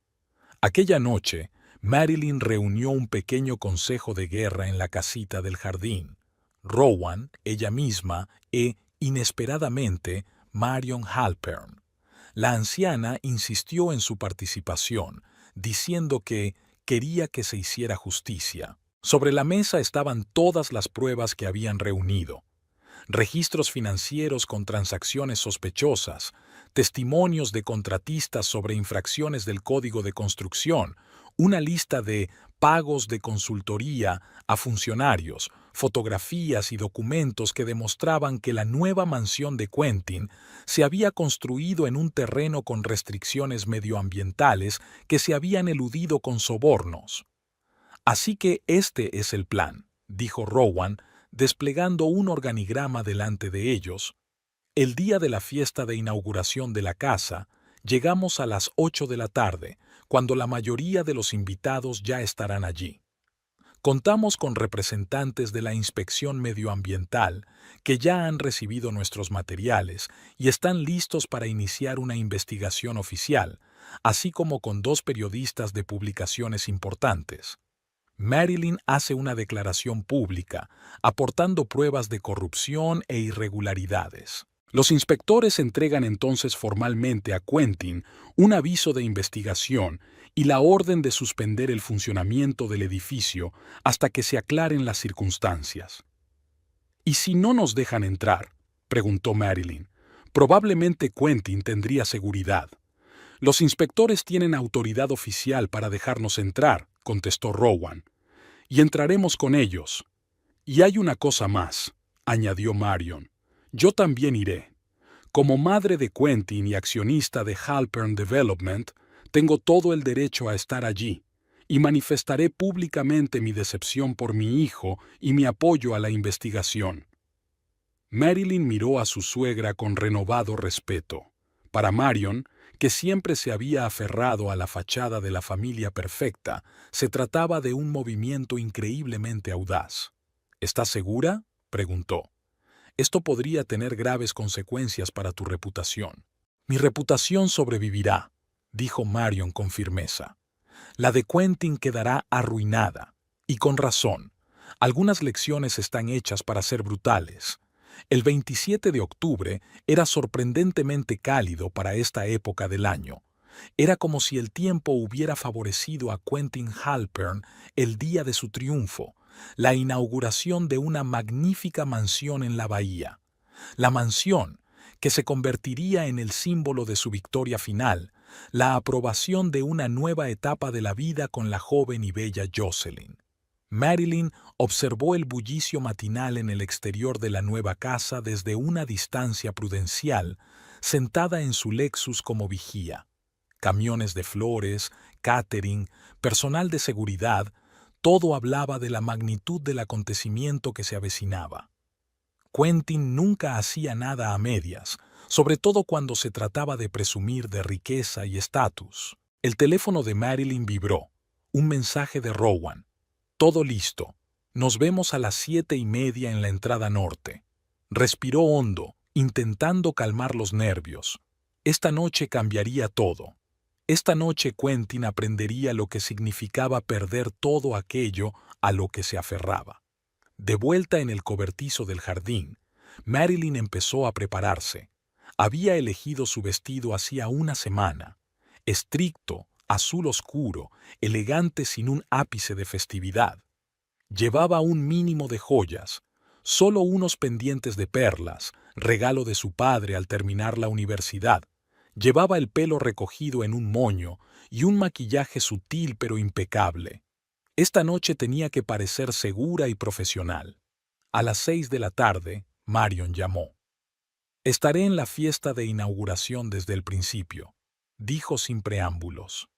Aquella noche, Marilyn reunió un pequeño consejo de guerra en la casita del jardín. Rowan, ella misma, e, inesperadamente, Marion Halpern. La anciana insistió en su participación, diciendo que quería que se hiciera justicia. Sobre la mesa estaban todas las pruebas que habían reunido. Registros financieros con transacciones sospechosas, testimonios de contratistas sobre infracciones del Código de Construcción, una lista de pagos de consultoría a funcionarios, fotografías y documentos que demostraban que la nueva mansión de Quentin se había construido en un terreno con restricciones medioambientales que se habían eludido con sobornos. «Así que este es el plan», dijo Rowan, desplegando un organigrama delante de ellos. «El día de la fiesta de inauguración de la casa, llegamos a las 8 de la tarde, cuando la mayoría de los invitados ya estarán allí. Contamos con representantes de la Inspección Medioambiental que ya han recibido nuestros materiales y están listos para iniciar una investigación oficial, así como con 2 periodistas de publicaciones importantes. Marilyn hace una declaración pública, aportando pruebas de corrupción e irregularidades. Los inspectores entregan entonces formalmente a Quentin un aviso de investigación y la orden de suspender el funcionamiento del edificio hasta que se aclaren las circunstancias. «¿Y si no nos dejan entrar?», preguntó Marilyn. «Probablemente Quentin tendría seguridad». «Los inspectores tienen autoridad oficial para dejarnos entrar», contestó Rowan. «Y entraremos con ellos». «Y hay una cosa más», añadió Marion. «Yo también iré. Como madre de Quentin y accionista de Halpern Development, tengo todo el derecho a estar allí, y manifestaré públicamente mi decepción por mi hijo y mi apoyo a la investigación». Marilyn miró a su suegra con renovado respeto. Para Marion, que siempre se había aferrado a la fachada de la familia perfecta, se trataba de un movimiento increíblemente audaz. ¿Estás segura?, preguntó. Esto podría tener graves consecuencias para tu reputación. Mi reputación sobrevivirá, dijo Marion con firmeza. La de Quentin quedará arruinada, y con razón. Algunas lecciones están hechas para ser brutales. El 27 de octubre era sorprendentemente cálido para esta época del año. Era como si el tiempo hubiera favorecido a Quentin Halpern el día de su triunfo, la inauguración de una magnífica mansión en la bahía. La mansión, que se convertiría en el símbolo de su victoria final, la aprobación de una nueva etapa de la vida con la joven y bella Jocelyn. Marilyn observó el bullicio matinal en el exterior de la nueva casa desde una distancia prudencial, sentada en su Lexus como vigía. Camiones de flores, catering, personal de seguridad, todo hablaba de la magnitud del acontecimiento que se avecinaba. Quentin nunca hacía nada a medias, sobre todo cuando se trataba de presumir de riqueza y estatus. El teléfono de Marilyn vibró. Un mensaje de Rowan. Todo listo. Nos vemos a las 7:30 en la entrada norte. Respiró hondo, intentando calmar los nervios. Esta noche cambiaría todo. Esta noche Quentin aprendería lo que significaba perder todo aquello a lo que se aferraba. De vuelta en el cobertizo del jardín, Marilyn empezó a prepararse. Había elegido su vestido hacía una semana. Estricto, azul oscuro, elegante sin un ápice de festividad. Llevaba un mínimo de joyas, solo unos pendientes de perlas, regalo de su padre al terminar la universidad. Llevaba el pelo recogido en un moño y un maquillaje sutil pero impecable. Esta noche tenía que parecer segura y profesional. A las 6 de la tarde, Marion llamó. Estaré en la fiesta de inauguración desde el principio, dijo sin preámbulos.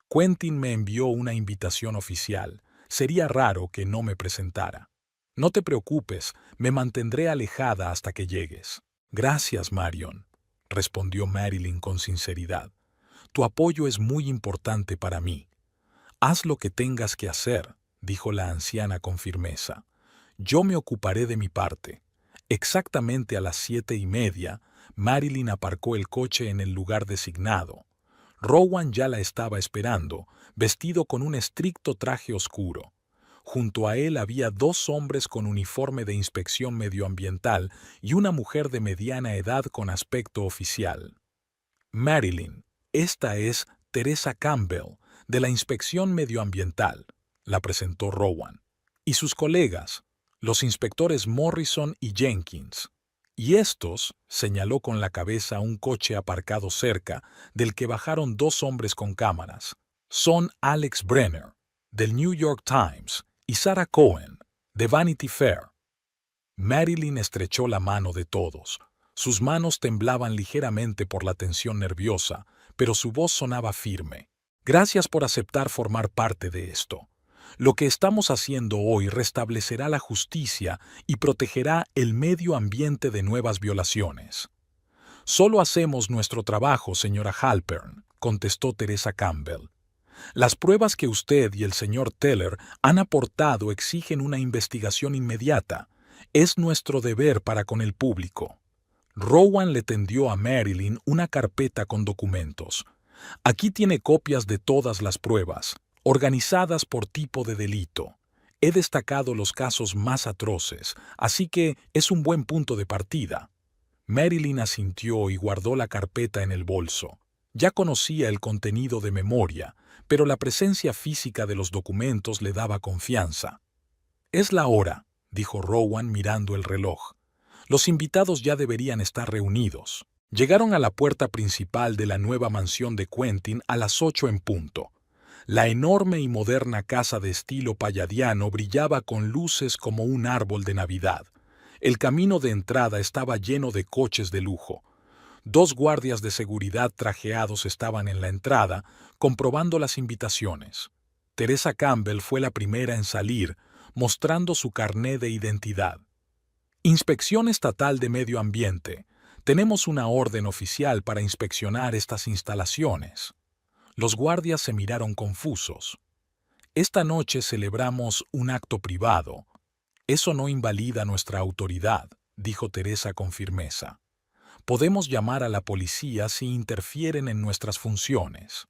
Quentin me envió una invitación oficial. Sería raro que no me presentara. No te preocupes, me mantendré alejada hasta que llegues. Gracias, Marion, respondió Marilyn con sinceridad. Tu apoyo es muy importante para mí. Haz lo que tengas que hacer, dijo la anciana con firmeza. Yo me ocuparé de mi parte. Exactamente a las 7:30, Marilyn aparcó el coche en el lugar designado. Rowan ya la estaba esperando, vestido con un estricto traje oscuro. Junto a él había 2 hombres con uniforme de inspección medioambiental y una mujer de mediana edad con aspecto oficial. Marilyn, esta es Teresa Campbell, de la Inspección Medioambiental, la presentó Rowan, y sus colegas, los inspectores Morrison y Jenkins. Y estos, señaló con la cabeza un coche aparcado cerca, del que bajaron 2 hombres con cámaras. Son Alex Brenner, del New York Times, y Sarah Cohen, de Vanity Fair. Marilyn estrechó la mano de todos. Sus manos temblaban ligeramente por la tensión nerviosa, pero su voz sonaba firme. Gracias por aceptar formar parte de esto. Lo que estamos haciendo hoy restablecerá la justicia y protegerá el medio ambiente de nuevas violaciones. Solo hacemos nuestro trabajo, señora Halpern, contestó Teresa Campbell. Las pruebas que usted y el señor Teller han aportado exigen una investigación inmediata. Es nuestro deber para con el público. Rowan le tendió a Marilyn una carpeta con documentos. Aquí tiene copias de todas las pruebas, organizadas por tipo de delito. He destacado los casos más atroces, así que es un buen punto de partida. Marilyn asintió y guardó la carpeta en el bolso. Ya conocía el contenido de memoria, pero la presencia física de los documentos le daba confianza. Es la hora, dijo Rowan mirando el reloj. Los invitados ya deberían estar reunidos. Llegaron a la puerta principal de la nueva mansión de Quentin a las 8 en punto. La enorme y moderna casa de estilo palladiano brillaba con luces como un árbol de Navidad. El camino de entrada estaba lleno de coches de lujo. 2 guardias de seguridad trajeados estaban en la entrada, comprobando las invitaciones. Teresa Campbell fue la primera en salir, mostrando su carné de identidad. Inspección Estatal de Medio Ambiente. Tenemos una orden oficial para inspeccionar estas instalaciones. Los guardias se miraron confusos. Esta noche celebramos un acto privado. Eso no invalida nuestra autoridad, dijo Teresa con firmeza. Podemos llamar a la policía si interfieren en nuestras funciones.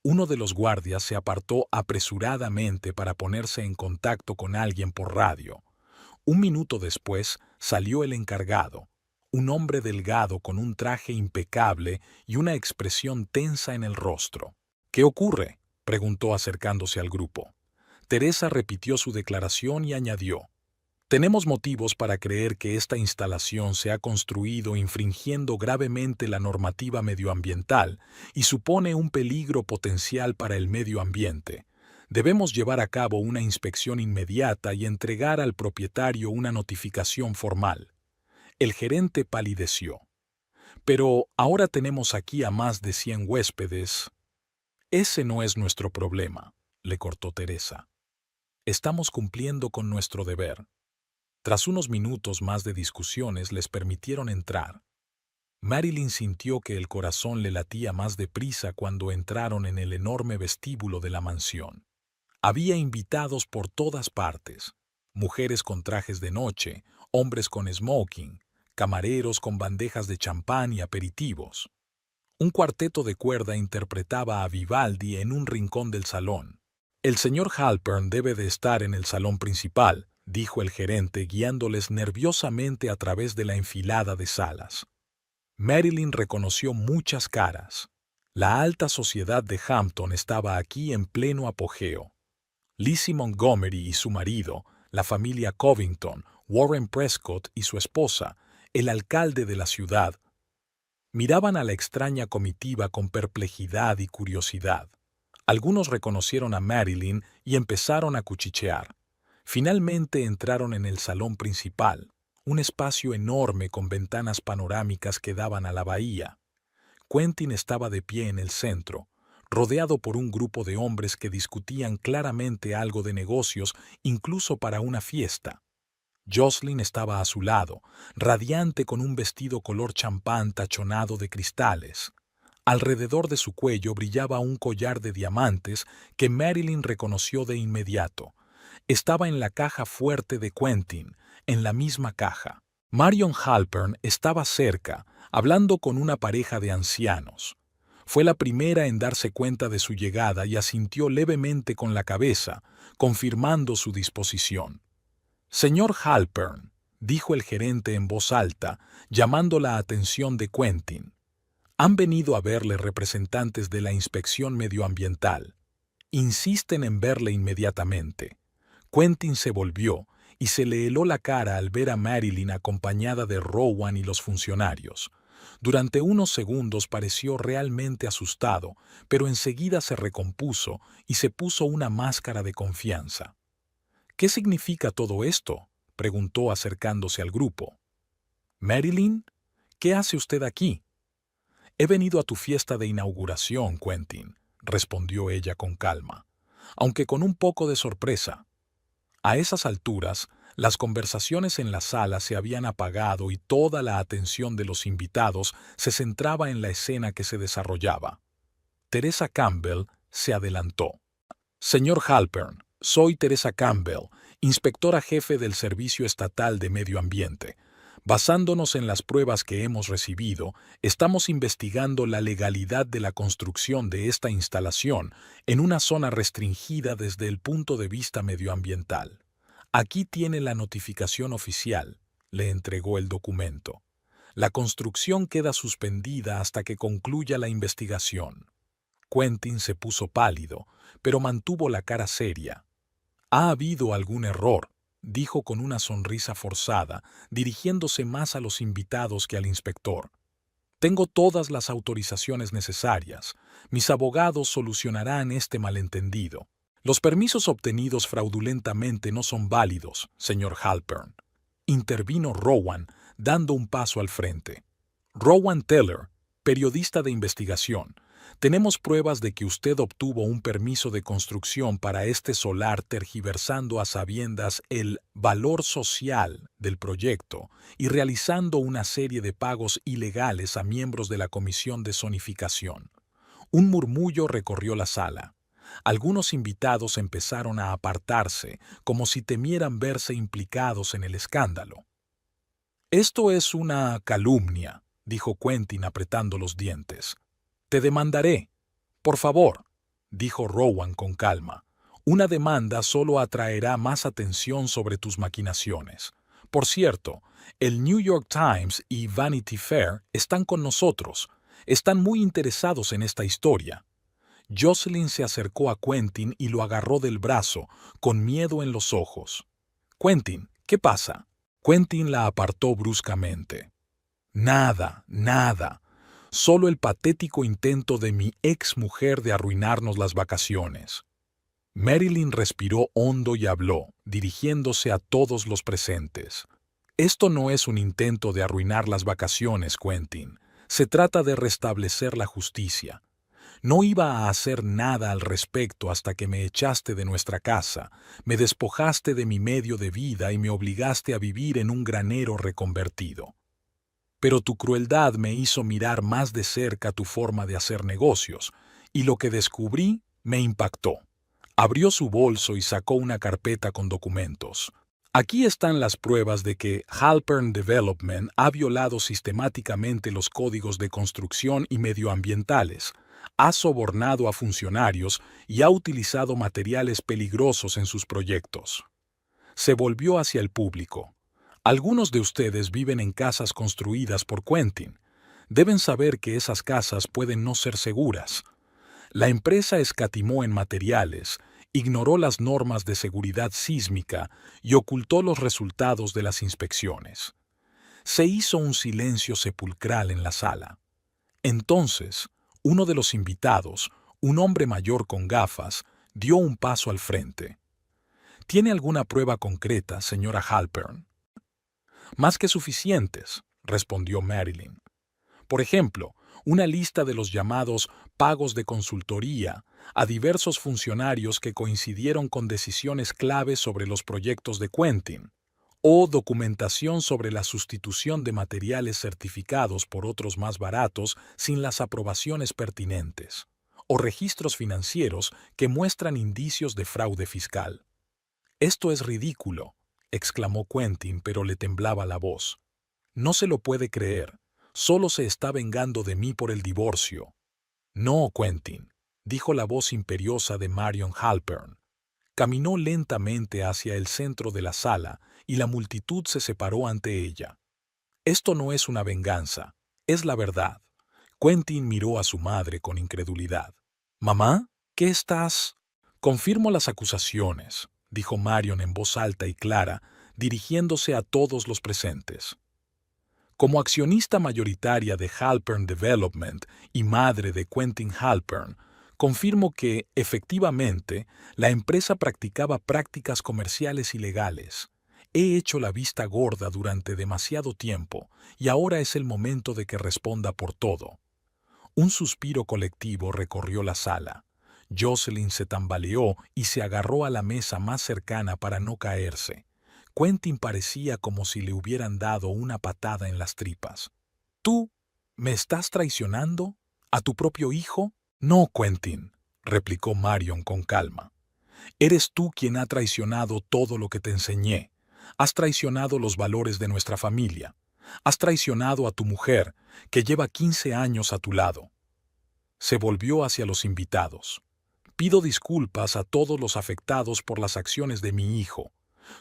Uno de los guardias se apartó apresuradamente para ponerse en contacto con alguien por radio. Un minuto después salió el encargado, un hombre delgado con un traje impecable y una expresión tensa en el rostro. ¿Qué ocurre?, preguntó acercándose al grupo. Teresa repitió su declaración y añadió: tenemos motivos para creer que esta instalación se ha construido infringiendo gravemente la normativa medioambiental y supone un peligro potencial para el medio ambiente. Debemos llevar a cabo una inspección inmediata y entregar al propietario una notificación formal. El gerente palideció. Pero ahora tenemos aquí a más de 100 huéspedes. Ese no es nuestro problema, le cortó Teresa. Estamos cumpliendo con nuestro deber. Tras unos minutos más de discusiones les permitieron entrar. Marilyn sintió que el corazón le latía más deprisa cuando entraron en el enorme vestíbulo de la mansión. Había invitados por todas partes, mujeres con trajes de noche, hombres con smoking, camareros con bandejas de champán y aperitivos. Un cuarteto de cuerda interpretaba a Vivaldi en un rincón del salón. El señor Halpern debe de estar en el salón principal, dijo el gerente guiándoles nerviosamente a través de la enfilada de salas. Marilyn reconoció muchas caras. La alta sociedad de Hampton estaba aquí en pleno apogeo. Lizzie Montgomery y su marido, la familia Covington, Warren Prescott y su esposa, el alcalde de la ciudad, miraban a la extraña comitiva con perplejidad y curiosidad. Algunos reconocieron a Marilyn y empezaron a cuchichear. Finalmente entraron en el salón principal, un espacio enorme con ventanas panorámicas que daban a la bahía. Quentin estaba de pie en el centro, rodeado por un grupo de hombres que discutían claramente algo de negocios, incluso para una fiesta. Jocelyn estaba a su lado, radiante con un vestido color champán tachonado de cristales. Alrededor de su cuello brillaba un collar de diamantes que Marilyn reconoció de inmediato. Estaba en la caja fuerte de Quentin, en la misma caja. Marion Halpern estaba cerca, hablando con una pareja de ancianos. Fue la primera en darse cuenta de su llegada y asintió levemente con la cabeza, confirmando su disposición. «Señor Halpern», dijo el gerente en voz alta, llamando la atención de Quentin. «Han venido a verle representantes de la inspección medioambiental. Insisten en verle inmediatamente». Quentin se volvió y se le heló la cara al ver a Marilyn acompañada de Rowan y los funcionarios. Durante unos segundos pareció realmente asustado, pero enseguida se recompuso y se puso una máscara de confianza. «¿Qué significa todo esto?», preguntó acercándose al grupo. «Marilyn, ¿qué hace usted aquí?» «He venido a tu fiesta de inauguración, Quentin», respondió ella con calma, aunque con un poco de sorpresa. A esas alturas, las conversaciones en la sala se habían apagado y toda la atención de los invitados se centraba en la escena que se desarrollaba. Teresa Campbell se adelantó. «Señor Halpern, soy Teresa Campbell, inspectora jefe del Servicio Estatal de Medio Ambiente. Basándonos en las pruebas que hemos recibido, estamos investigando la legalidad de la construcción de esta instalación en una zona restringida desde el punto de vista medioambiental. Aquí tiene la notificación oficial», le entregó el documento. «La construcción queda suspendida hasta que concluya la investigación». Quentin se puso pálido, pero mantuvo la cara seria. «Ha habido algún error», dijo con una sonrisa forzada, dirigiéndose más a los invitados que al inspector. «Tengo todas las autorizaciones necesarias. Mis abogados solucionarán este malentendido. Los permisos obtenidos fraudulentamente no son válidos, señor Halpern», intervino Rowan, dando un paso al frente. Rowan Teller, periodista de investigación, Tenemos pruebas de que usted obtuvo un permiso de construcción para este solar tergiversando a sabiendas el valor social del proyecto y realizando una serie de pagos ilegales a miembros de la Comisión de Zonificación. Un murmullo recorrió la sala. Algunos invitados empezaron a apartarse, como si temieran verse implicados en el escándalo. «Esto es una calumnia», dijo Quentin apretando los dientes. «Te demandaré». «Por favor», dijo Rowan con calma. «Una demanda solo atraerá más atención sobre tus maquinaciones. Por cierto, el New York Times y Vanity Fair están con nosotros. Están muy interesados en esta historia». Jocelyn se acercó a Quentin y lo agarró del brazo, con miedo en los ojos. «Quentin, ¿qué pasa?» Quentin la apartó bruscamente. «Nada, nada. Solo el patético intento de mi ex mujer de arruinarnos las vacaciones». Marilyn respiró hondo y habló, dirigiéndose a todos los presentes. «Esto no es un intento de arruinar las vacaciones, Quentin. Se trata de restablecer la justicia. No iba a hacer nada al respecto hasta que me echaste de nuestra casa, me despojaste de mi medio de vida y me obligaste a vivir en un granero reconvertido. Pero tu crueldad me hizo mirar más de cerca tu forma de hacer negocios, y lo que descubrí me impactó». Abrió su bolso y sacó una carpeta con documentos. «Aquí están las pruebas de que Halpern Development ha violado sistemáticamente los códigos de construcción y medioambientales, ha sobornado a funcionarios y ha utilizado materiales peligrosos en sus proyectos». Se volvió hacia el público. «Algunos de ustedes viven en casas construidas por Quentin. Deben saber que esas casas pueden no ser seguras. La empresa escatimó en materiales, ignoró las normas de seguridad sísmica y ocultó los resultados de las inspecciones». Se hizo un silencio sepulcral en la sala. Entonces, uno de los invitados, un hombre mayor con gafas, dio un paso al frente. «¿Tiene alguna prueba concreta, señora Halpern?» «Más que suficientes», respondió Marilyn. «Por ejemplo, una lista de los llamados pagos de consultoría a diversos funcionarios que coincidieron con decisiones claves sobre los proyectos de Quentin, o documentación sobre la sustitución de materiales certificados por otros más baratos sin las aprobaciones pertinentes, o registros financieros que muestran indicios de fraude fiscal». «Esto es ridículo», exclamó Quentin, pero le temblaba la voz. «No se lo puede creer. Solo se está vengando de mí por el divorcio». «No, Quentin», dijo la voz imperiosa de Marion Halpern. Caminó lentamente hacia el centro de la sala y la multitud se separó ante ella. «Esto no es una venganza, es la verdad». Quentin miró a su madre con incredulidad. «Mamá, ¿qué estás...?» «Confirmo las acusaciones», dijo Marion en voz alta y clara, dirigiéndose a todos los presentes. «Como accionista mayoritaria de Halpern Development y madre de Quentin Halpern, confirmo que, efectivamente, la empresa practicaba prácticas comerciales ilegales. He hecho la vista gorda durante demasiado tiempo y ahora es el momento de que responda por todo». Un suspiro colectivo recorrió la sala. Jocelyn se tambaleó y se agarró a la mesa más cercana para no caerse. Quentin parecía como si le hubieran dado una patada en las tripas. «¿Tú me estás traicionando? ¿A tu propio hijo?» «No, Quentin», replicó Marion con calma. «Eres tú quien ha traicionado todo lo que te enseñé. Has traicionado los valores de nuestra familia. Has traicionado a tu mujer, que lleva 15 años a tu lado». Se volvió hacia los invitados. «Pido disculpas a todos los afectados por las acciones de mi hijo.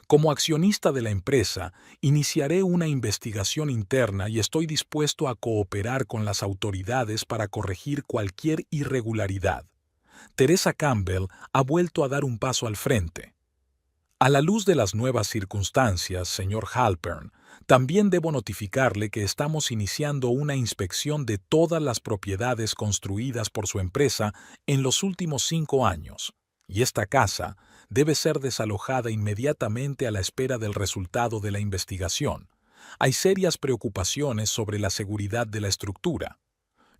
Como accionista de la empresa, iniciaré una investigación interna y estoy dispuesto a cooperar con las autoridades para corregir cualquier irregularidad. Teresa Campbell ha vuelto a dar un paso al frente. A la luz de las nuevas circunstancias, señor Halpern, también debo notificarle que estamos iniciando una inspección de todas las propiedades construidas por su empresa en los últimos 5 años, y esta casa debe ser desalojada inmediatamente a la espera del resultado de la investigación. Hay serias preocupaciones sobre la seguridad de la estructura.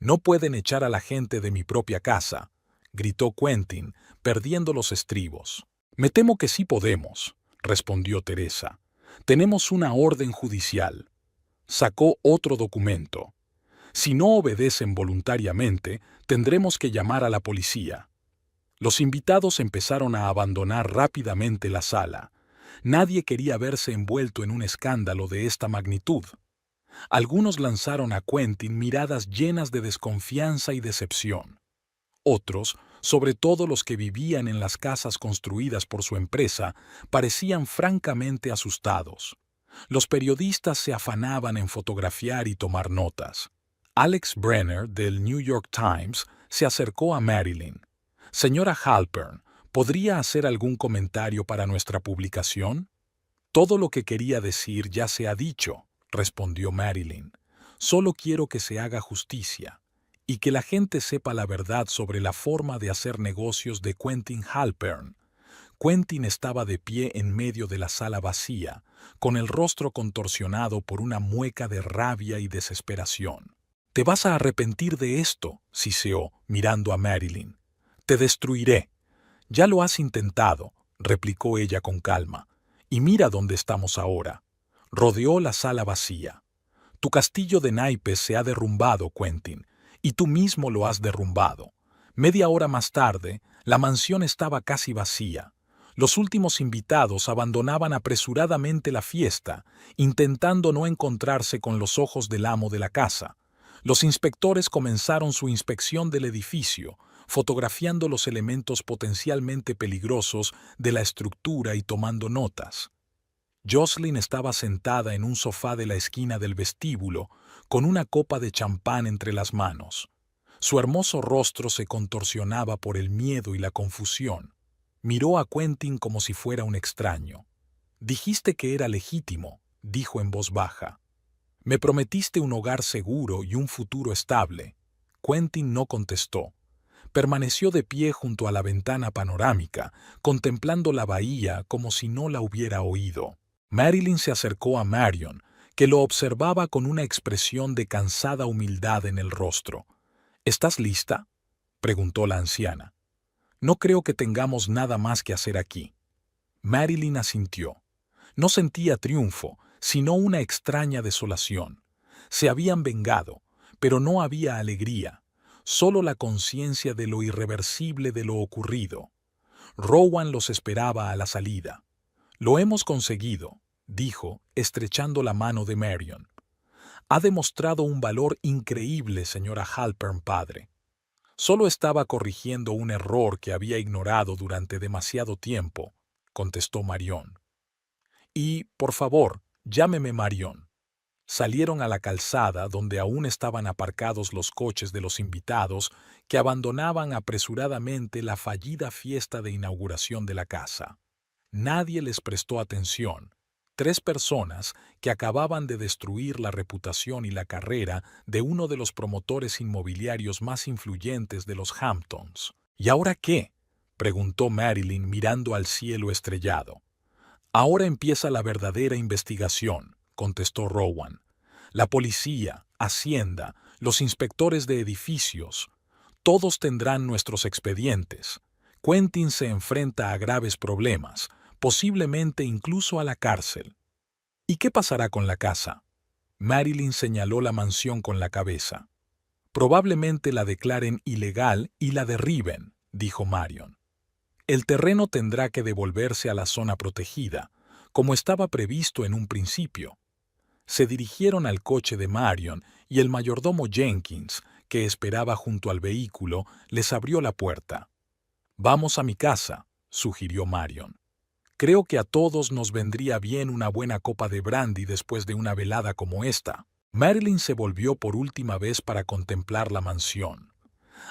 No pueden echar a la gente de mi propia casa, gritó Quentin, perdiendo los estribos. Me temo que sí podemos, respondió Teresa. Tenemos una orden judicial. Sacó otro documento. Si no obedecen voluntariamente, tendremos que llamar a la policía. Los invitados empezaron a abandonar rápidamente la sala. Nadie quería verse envuelto en un escándalo de esta magnitud. Algunos lanzaron a Quentin miradas llenas de desconfianza y decepción. Otros, sobre todo los que vivían en las casas construidas por su empresa, parecían francamente asustados. Los periodistas se afanaban en fotografiar y tomar notas. Alex Brenner, del New York Times, se acercó a Marilyn. «Señora Halpern, ¿podría hacer algún comentario para nuestra publicación?» «Todo lo que quería decir ya se ha dicho», respondió Marilyn. «Solo quiero que se haga justicia y que la gente sepa la verdad sobre la forma de hacer negocios de Quentin Halpern». Quentin estaba de pie en medio de la sala vacía, con el rostro contorsionado por una mueca de rabia y desesperación. «Te vas a arrepentir de esto», siseó, mirando a Marilyn. «Te destruiré». «Ya lo has intentado», replicó ella con calma. «Y mira dónde estamos ahora». Rodeó la sala vacía. «Tu castillo de naipes se ha derrumbado, Quentin, y tú mismo lo has derrumbado». Media hora más tarde, la mansión estaba casi vacía. Los últimos invitados abandonaban apresuradamente la fiesta, intentando no encontrarse con los ojos del amo de la casa. Los inspectores comenzaron su inspección del edificio, fotografiando los elementos potencialmente peligrosos de la estructura y tomando notas. Jocelyn estaba sentada en un sofá de la esquina del vestíbulo, con una copa de champán entre las manos. Su hermoso rostro se contorsionaba por el miedo y la confusión. Miró a Quentin como si fuera un extraño. «Dijiste que era legítimo», dijo en voz baja. «Me prometiste un hogar seguro y un futuro estable». Quentin no contestó. Permaneció de pie junto a la ventana panorámica, contemplando la bahía como si no la hubiera oído. Marilyn se acercó a Marion, que lo observaba con una expresión de cansada humildad en el rostro. «¿Estás lista?», preguntó la anciana. «No creo que tengamos nada más que hacer aquí». Marilyn asintió. No sentía triunfo, sino una extraña desolación. Se habían vengado, pero no había alegría, solo la conciencia de lo irreversible de lo ocurrido. Rowan los esperaba a la salida. «Lo hemos conseguido», dijo, estrechando la mano de Marion. «Ha demostrado un valor increíble, señora Halpern padre». «Solo estaba corrigiendo un error que había ignorado durante demasiado tiempo», contestó Marion. «Y, por favor, llámeme Marion». Salieron a la calzada donde aún estaban aparcados los coches de los invitados que abandonaban apresuradamente la fallida fiesta de inauguración de la casa. Nadie les prestó atención. 3 personas que acababan de destruir la reputación y la carrera de uno de los promotores inmobiliarios más influyentes de los Hamptons. «¿Y ahora qué?», preguntó Marilyn mirando al cielo estrellado. «Ahora empieza la verdadera investigación», contestó Rowan. «La policía, Hacienda, los inspectores de edificios, todos tendrán nuestros expedientes. Quentin se enfrenta a graves problemas, posiblemente incluso a la cárcel». «¿Y qué pasará con la casa?». Marilyn señaló la mansión con la cabeza. «Probablemente la declaren ilegal y la derriben», dijo Marion. «El terreno tendrá que devolverse a la zona protegida, como estaba previsto en un principio». Se dirigieron al coche de Marion y el mayordomo Jenkins, que esperaba junto al vehículo, les abrió la puerta. «Vamos a mi casa», sugirió Marion. «Creo que a todos nos vendría bien una buena copa de brandy después de una velada como esta». Marilyn se volvió por última vez para contemplar la mansión.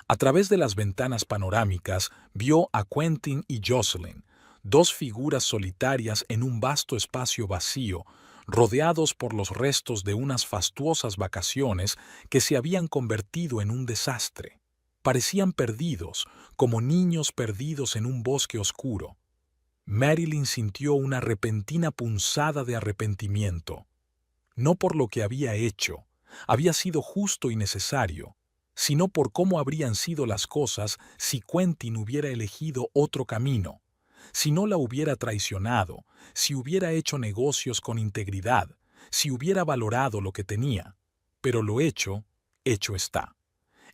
A través de las ventanas panorámicas vio a Quentin y Jocelyn, 2 figuras solitarias en un vasto espacio vacío, rodeados por los restos de unas fastuosas vacaciones que se habían convertido en un desastre. Parecían perdidos, como niños perdidos en un bosque oscuro. Marilyn sintió una repentina punzada de arrepentimiento. No por lo que había hecho, había sido justo y necesario, sino por cómo habrían sido las cosas si Quentin hubiera elegido otro camino, si no la hubiera traicionado, si hubiera hecho negocios con integridad, si hubiera valorado lo que tenía. Pero lo hecho, hecho está.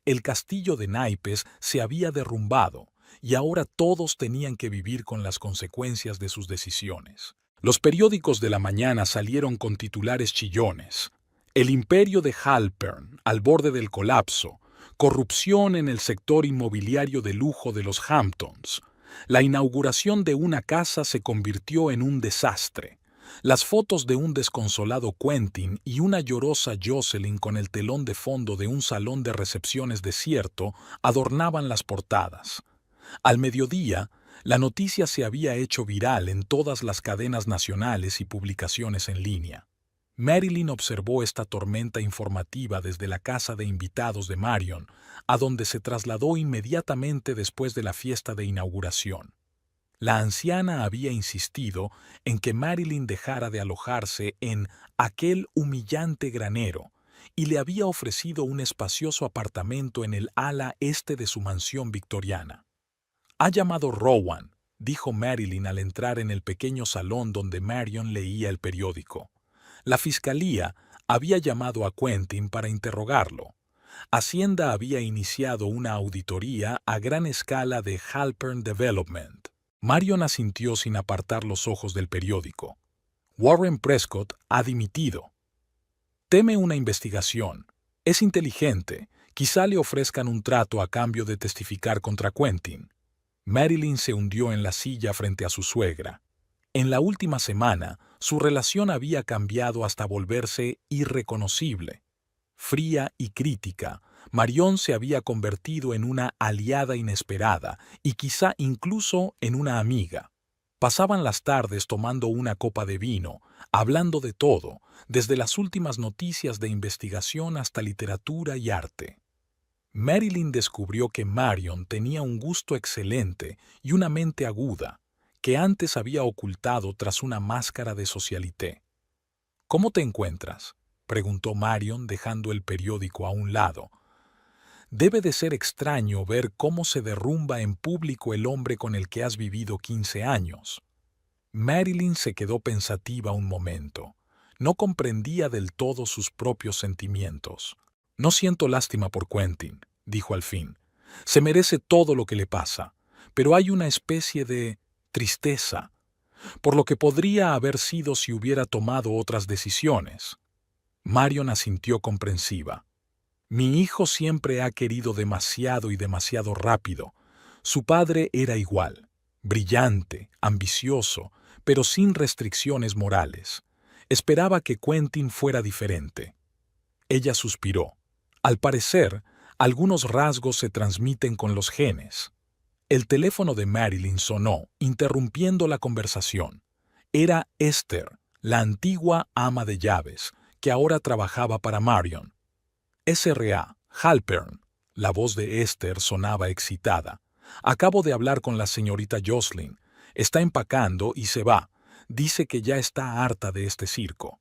El castillo de naipes se había derrumbado y ahora todos tenían que vivir con las consecuencias de sus decisiones. Los periódicos de la mañana salieron con titulares chillones. El imperio de Halpern al borde del colapso, corrupción en el sector inmobiliario de lujo de los Hamptons. La inauguración de una casa se convirtió en un desastre. Las fotos de un desconsolado Quentin y una llorosa Jocelyn con el telón de fondo de un salón de recepciones desierto adornaban las portadas. Al mediodía, la noticia se había hecho viral en todas las cadenas nacionales y publicaciones en línea. Marilyn observó esta tormenta informativa desde la casa de invitados de Marion, a donde se trasladó inmediatamente después de la fiesta de inauguración. La anciana había insistido en que Marilyn dejara de alojarse en aquel humillante granero y le había ofrecido un espacioso apartamento en el ala este de su mansión victoriana. «Ha llamado Rowan», dijo Marilyn al entrar en el pequeño salón donde Marion leía el periódico. La fiscalía había llamado a Quentin para interrogarlo. Hacienda había iniciado una auditoría a gran escala de Halpern Development. Marion asintió sin apartar los ojos del periódico. Warren Prescott ha dimitido. Teme una investigación. Es inteligente. Quizá le ofrezcan un trato a cambio de testificar contra Quentin. Marilyn se hundió en la silla frente a su suegra. En la última semana, su relación había cambiado hasta volverse irreconocible. Fría y crítica, Marion se había convertido en una aliada inesperada y quizá incluso en una amiga. Pasaban las tardes tomando una copa de vino, hablando de todo, desde las últimas noticias de investigación hasta literatura y arte. Marilyn descubrió que Marion tenía un gusto excelente y una mente aguda, que antes había ocultado tras una máscara de socialité. «¿Cómo te encuentras?», preguntó Marion dejando el periódico a un lado. «Debe de ser extraño ver cómo se derrumba en público el hombre con el que has vivido 15 años». Marilyn se quedó pensativa un momento. No comprendía del todo sus propios sentimientos. «No siento lástima por Quentin», dijo al fin. «Se merece todo lo que le pasa, pero hay una especie de tristeza, por lo que podría haber sido si hubiera tomado otras decisiones». Marion asintió comprensiva. «Mi hijo siempre ha querido demasiado y demasiado rápido. Su padre era igual, brillante, ambicioso, pero sin restricciones morales. Esperaba que Quentin fuera diferente». Ella suspiró. «Al parecer, algunos rasgos se transmiten con los genes». El teléfono de Marilyn sonó, interrumpiendo la conversación. Era Esther, la antigua ama de llaves, que ahora trabajaba para Marion. «S.R.A. Halpern». La voz de Esther sonaba excitada. «Acabo de hablar con la señorita Jocelyn. Está empacando y se va. Dice que ya está harta de este circo».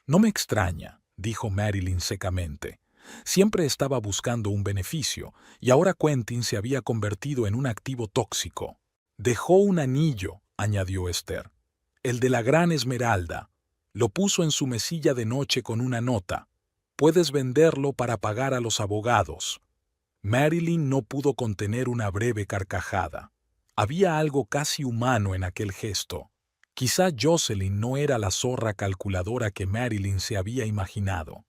«No me extraña», dijo Marilyn secamente. Siempre estaba buscando un beneficio, y ahora Quentin se había convertido en un activo tóxico. «Dejó un anillo», añadió Esther. «El de la gran esmeralda. Lo puso en su mesilla de noche con una nota. Puedes venderlo para pagar a los abogados». Marilyn no pudo contener una breve carcajada. Había algo casi humano en aquel gesto. Quizá Jocelyn no era la zorra calculadora que Marilyn se había imaginado.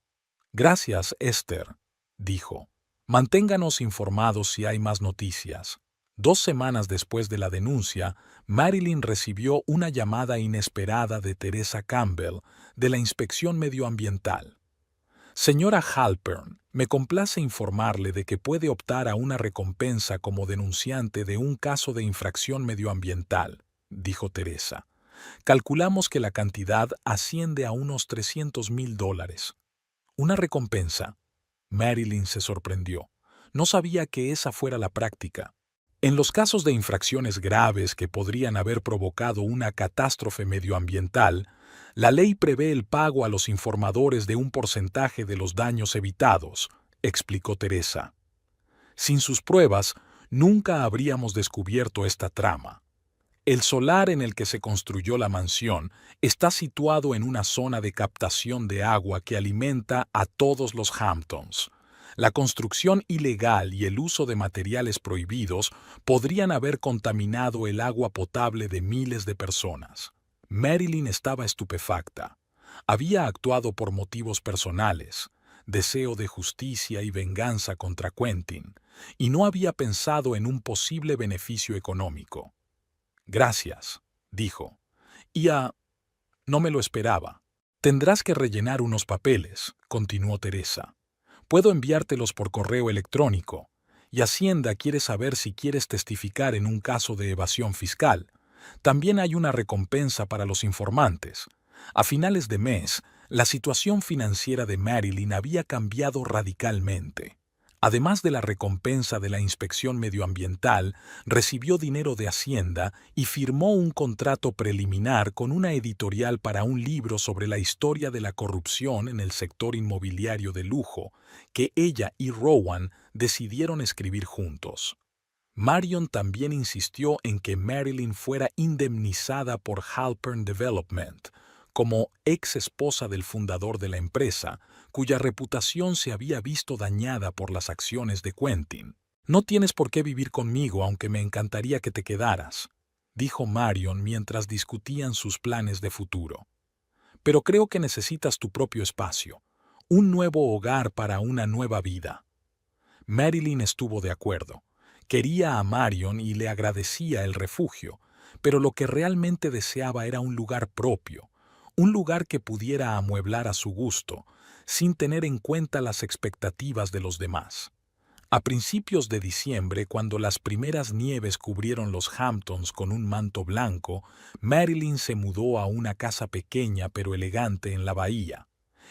«Gracias, Esther», dijo. «Manténganos informados si hay más noticias». 2 semanas después de la denuncia, Marilyn recibió una llamada inesperada de Teresa Campbell, de la Inspección Medioambiental. «Señora Halpern, me complace informarle de que puede optar a una recompensa como denunciante de un caso de infracción medioambiental», dijo Teresa. «Calculamos que la cantidad asciende a unos $300,000. «¿Una recompensa?». Marilyn se sorprendió. No sabía que esa fuera la práctica. En los casos de infracciones graves que podrían haber provocado una catástrofe medioambiental, la ley prevé el pago a los informadores de un porcentaje de los daños evitados, explicó Teresa. Sin sus pruebas, nunca habríamos descubierto esta trama. El solar en el que se construyó la mansión está situado en una zona de captación de agua que alimenta a todos los Hamptons. La construcción ilegal y el uso de materiales prohibidos podrían haber contaminado el agua potable de miles de personas. Marilyn estaba estupefacta. Había actuado por motivos personales, deseo de justicia y venganza contra Quentin, y no había pensado en un posible beneficio económico. «Gracias», dijo. No me lo esperaba. «Tendrás que rellenar unos papeles», continuó Teresa. «Puedo enviártelos por correo electrónico. Y Hacienda quiere saber si quieres testificar en un caso de evasión fiscal. También hay una recompensa para los informantes». A finales de mes, la situación financiera de Marilyn había cambiado radicalmente. Además de la recompensa de la inspección medioambiental, recibió dinero de Hacienda y firmó un contrato preliminar con una editorial para un libro sobre la historia de la corrupción en el sector inmobiliario de lujo, que ella y Rowan decidieron escribir juntos. Marion también insistió en que Marilyn fuera indemnizada por Halpern Development, como ex esposa del fundador de la empresa, cuya reputación se había visto dañada por las acciones de Quentin. «No tienes por qué vivir conmigo, aunque me encantaría que te quedaras», dijo Marion mientras discutían sus planes de futuro. «Pero creo que necesitas tu propio espacio, un nuevo hogar para una nueva vida». Marilyn estuvo de acuerdo. Quería a Marion y le agradecía el refugio, pero lo que realmente deseaba era un lugar propio, un lugar que pudiera amueblar a su gusto, sin tener en cuenta las expectativas de los demás. A principios de diciembre, cuando las primeras nieves cubrieron los Hamptons con un manto blanco, Marilyn se mudó a una casa pequeña pero elegante en la bahía.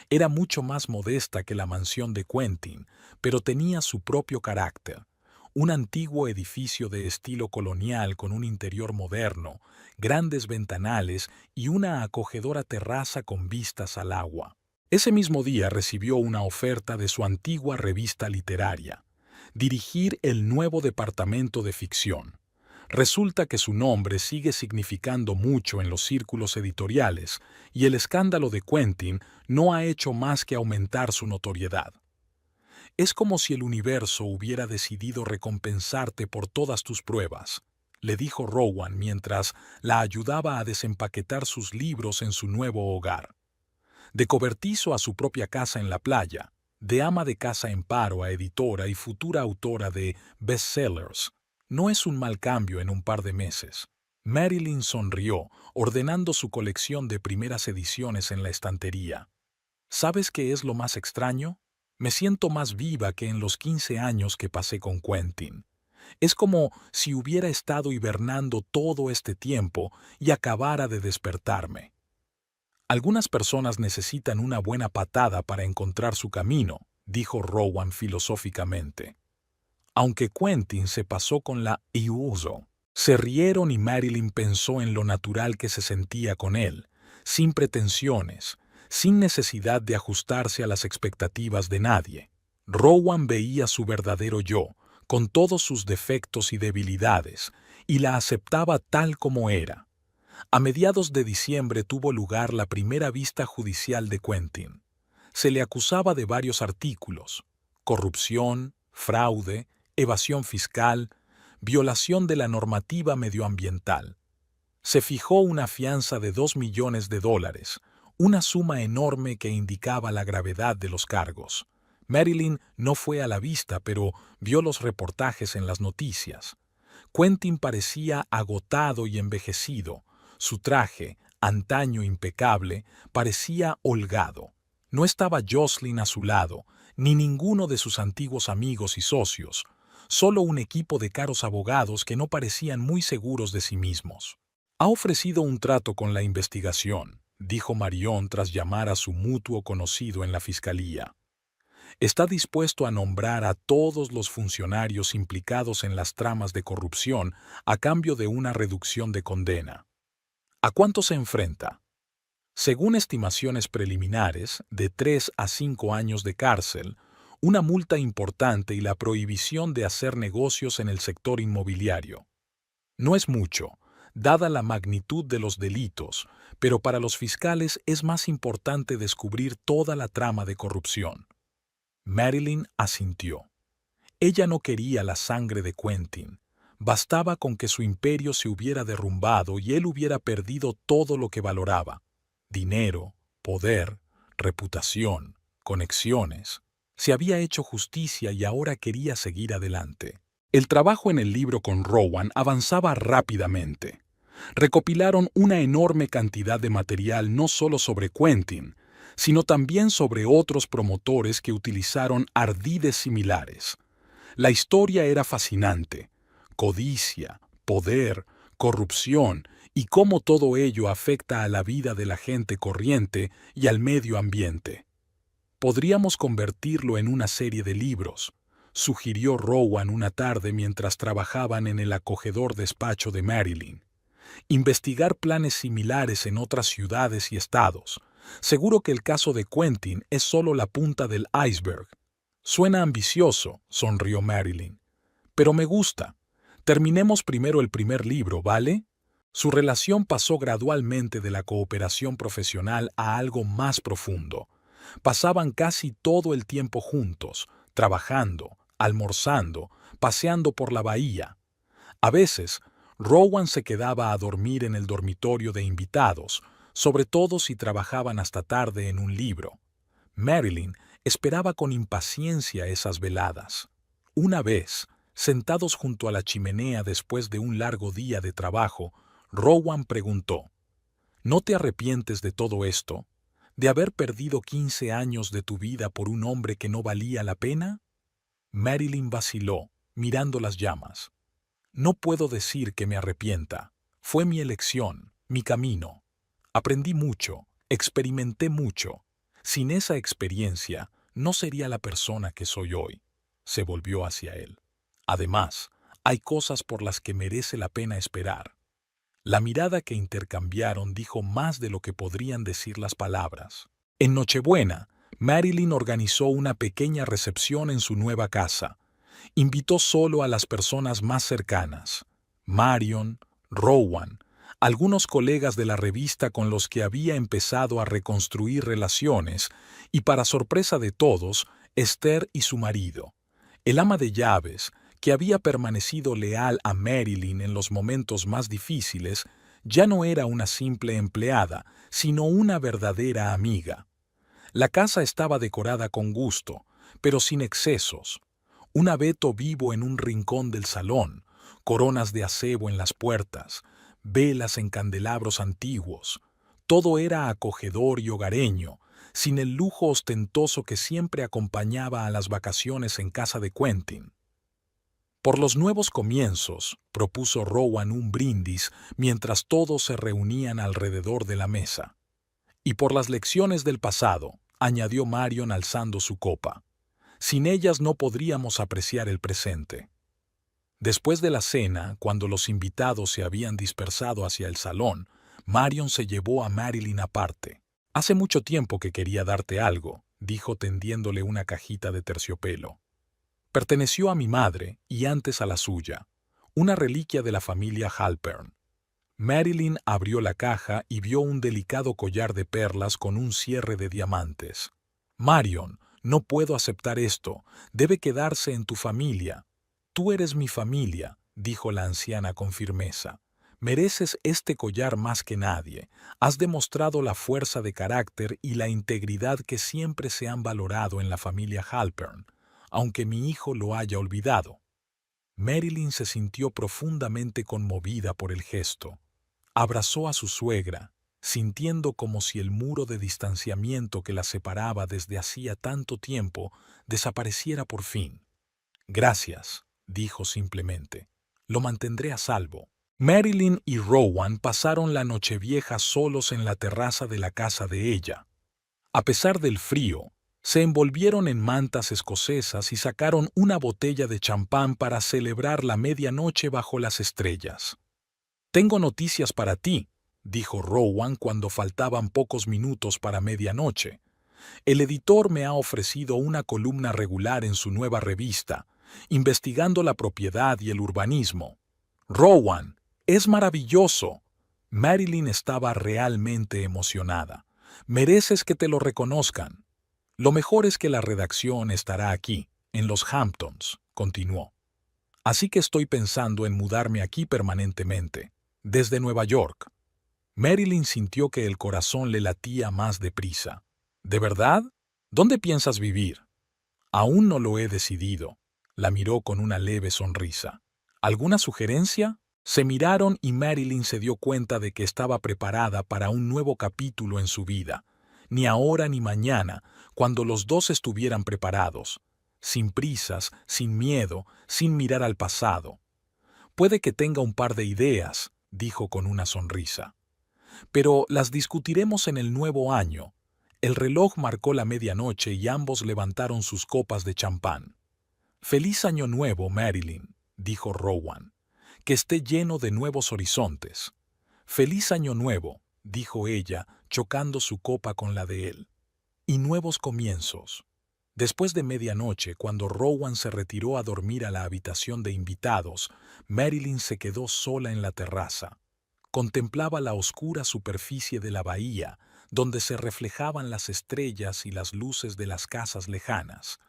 Era mucho más modesta que la mansión de Quentin, pero tenía su propio carácter. Un antiguo edificio de estilo colonial con un interior moderno, grandes ventanales y una acogedora terraza con vistas al agua. Ese mismo día recibió una oferta de su antigua revista literaria: dirigir el nuevo departamento de ficción. Resulta que su nombre sigue significando mucho en los círculos editoriales y el escándalo de Quentin no ha hecho más que aumentar su notoriedad. «Es como si el universo hubiera decidido recompensarte por todas tus pruebas», le dijo Rowan mientras la ayudaba a desempaquetar sus libros en su nuevo hogar. De cobertizo a su propia casa en la playa, de ama de casa en paro a editora y futura autora de bestsellers, no es un mal cambio en un par de meses. Marilyn sonrió, ordenando su colección de primeras ediciones en la estantería. «¿Sabes qué es lo más extraño? Me siento más viva que en los 15 años que pasé con Quentin. Es como si hubiera estado hibernando todo este tiempo y acabara de despertarme». «Algunas personas necesitan una buena patada para encontrar su camino», dijo Rowan filosóficamente. Aunque Quentin se pasó con la iuso, se rieron y Marilyn pensó en lo natural que se sentía con él, sin pretensiones, sin necesidad de ajustarse a las expectativas de nadie. Rowan veía su verdadero yo, con todos sus defectos y debilidades, y la aceptaba tal como era. A mediados de diciembre tuvo lugar la primera vista judicial de Quentin. Se le acusaba de varios artículos: corrupción, fraude, evasión fiscal, violación de la normativa medioambiental. Se fijó una fianza de $2 millones, una suma enorme que indicaba la gravedad de los cargos. Marilyn no fue a la vista, pero vio los reportajes en las noticias. Quentin parecía agotado y envejecido. Su traje, antaño impecable, parecía holgado. No estaba Jocelyn a su lado, ni ninguno de sus antiguos amigos y socios, solo un equipo de caros abogados que no parecían muy seguros de sí mismos. «Ha ofrecido un trato con la investigación», dijo Marion tras llamar a su mutuo conocido en la fiscalía. «Está dispuesto a nombrar a todos los funcionarios implicados en las tramas de corrupción a cambio de una reducción de condena». ¿A cuánto se enfrenta? Según estimaciones preliminares, de 3 a 5 años de cárcel, una multa importante y la prohibición de hacer negocios en el sector inmobiliario. No es mucho, dada la magnitud de los delitos, pero para los fiscales es más importante descubrir toda la trama de corrupción. Marilyn asintió. Ella no quería la sangre de Quentin. Bastaba con que su imperio se hubiera derrumbado y él hubiera perdido todo lo que valoraba: dinero, poder, reputación, conexiones. Se había hecho justicia y ahora quería seguir adelante. El trabajo en el libro con Rowan avanzaba rápidamente. Recopilaron una enorme cantidad de material no solo sobre Quentin, sino también sobre otros promotores que utilizaron ardides similares. La historia era fascinante: codicia, poder, corrupción y cómo todo ello afecta a la vida de la gente corriente y al medio ambiente. Podríamos convertirlo en una serie de libros, sugirió Rowan una tarde mientras trabajaban en el acogedor despacho de Marilyn. Investigar planes similares en otras ciudades y estados. Seguro que el caso de Quentin es solo la punta del iceberg. Suena ambicioso, sonrió Marilyn. Pero me gusta. Terminemos primero el primer libro, ¿vale? Su relación pasó gradualmente de la cooperación profesional a algo más profundo. Pasaban casi todo el tiempo juntos, trabajando, almorzando, paseando por la bahía. A veces, Rowan se quedaba a dormir en el dormitorio de invitados, sobre todo si trabajaban hasta tarde en un libro. Marilyn esperaba con impaciencia esas veladas. Una vez, sentados junto a la chimenea después de un largo día de trabajo, Rowan preguntó: ¿No te arrepientes de todo esto? ¿De haber perdido 15 años de tu vida por un hombre que no valía la pena? Marilyn vaciló, mirando las llamas. No puedo decir que me arrepienta. Fue mi elección, mi camino. Aprendí mucho, experimenté mucho. Sin esa experiencia, no sería la persona que soy hoy. Se volvió hacia él. Además, hay cosas por las que merece la pena esperar. La mirada que intercambiaron dijo más de lo que podrían decir las palabras. En Nochebuena, Marilyn organizó una pequeña recepción en su nueva casa. Invitó solo a las personas más cercanas: Marion, Rowan, algunos colegas de la revista con los que había empezado a reconstruir relaciones y, para sorpresa de todos, Esther y su marido. El ama de llaves, que había permanecido leal a Marilyn en los momentos más difíciles, ya no era una simple empleada, sino una verdadera amiga. La casa estaba decorada con gusto, pero sin excesos. Un abeto vivo en un rincón del salón, coronas de acebo en las puertas, velas en candelabros antiguos. Todo era acogedor y hogareño, sin el lujo ostentoso que siempre acompañaba a las vacaciones en casa de Quentin. Por los nuevos comienzos, propuso Rowan un brindis mientras todos se reunían alrededor de la mesa. Y por las lecciones del pasado, añadió Marion alzando su copa. Sin ellas no podríamos apreciar el presente. Después de la cena, cuando los invitados se habían dispersado hacia el salón, Marion se llevó a Marilyn aparte. Hace mucho tiempo que quería darte algo, dijo tendiéndole una cajita de terciopelo. Perteneció a mi madre y antes a la suya, una reliquia de la familia Halpern. Marilyn abrió la caja y vio un delicado collar de perlas con un cierre de diamantes. Marion, no puedo aceptar esto, debe quedarse en tu familia. Tú eres mi familia, dijo la anciana con firmeza. Mereces este collar más que nadie. Has demostrado la fuerza de carácter y la integridad que siempre se han valorado en la familia Halpern, aunque mi hijo lo haya olvidado. Marilyn se sintió profundamente conmovida por el gesto. Abrazó a su suegra, sintiendo como si el muro de distanciamiento que la separaba desde hacía tanto tiempo desapareciera por fin. Gracias, dijo simplemente. Lo mantendré a salvo. Marilyn y Rowan pasaron la Nochevieja solos en la terraza de la casa de ella. A pesar del frío, se envolvieron en mantas escocesas y sacaron una botella de champán para celebrar la medianoche bajo las estrellas. «Tengo noticias para ti», dijo Rowan cuando faltaban pocos minutos para medianoche. El editor me ha ofrecido una columna regular en su nueva revista, investigando la propiedad y el urbanismo. Rowan, es maravilloso. Marilyn estaba realmente emocionada. Mereces que te lo reconozcan. Lo mejor es que la redacción estará aquí, en los Hamptons, continuó. Así que estoy pensando en mudarme aquí permanentemente, desde Nueva York. Marilyn sintió que el corazón le latía más deprisa. ¿De verdad? ¿Dónde piensas vivir? Aún no lo he decidido. La miró con una leve sonrisa. ¿Alguna sugerencia? Se miraron y Marilyn se dio cuenta de que estaba preparada para un nuevo capítulo en su vida. Ni ahora ni mañana, cuando los dos estuvieran preparados. Sin prisas, sin miedo, sin mirar al pasado. Puede que tenga un par de ideas, dijo con una sonrisa. Pero las discutiremos en el nuevo año. El reloj marcó la medianoche y ambos levantaron sus copas de champán. «Feliz año nuevo, Marilyn», dijo Rowan. «Que esté lleno de nuevos horizontes». «Feliz año nuevo», dijo ella, chocando su copa con la de él. «Y nuevos comienzos». Después de medianoche, cuando Rowan se retiró a dormir a la habitación de invitados, Marilyn se quedó sola en la terraza. Contemplaba la oscura superficie de la bahía, donde se reflejaban las estrellas y las luces de las casas lejanas.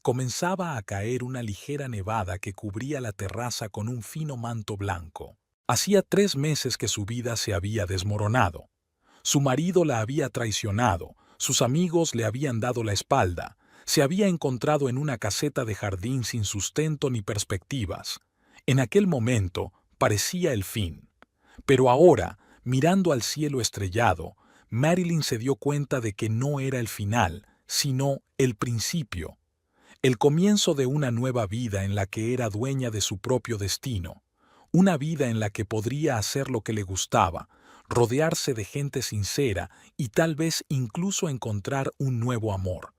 Comenzaba a caer una ligera nevada que cubría la terraza con un fino manto blanco. Hacía 3 meses que su vida se había desmoronado. Su marido la había traicionado, sus amigos le habían dado la espalda, se había encontrado en una caseta de jardín sin sustento ni perspectivas. En aquel momento parecía el fin. Pero ahora, mirando al cielo estrellado, Marilyn se dio cuenta de que no era el final, sino el principio. El comienzo de una nueva vida en la que era dueña de su propio destino. Una vida en la que podría hacer lo que le gustaba, rodearse de gente sincera y tal vez incluso encontrar un nuevo amor.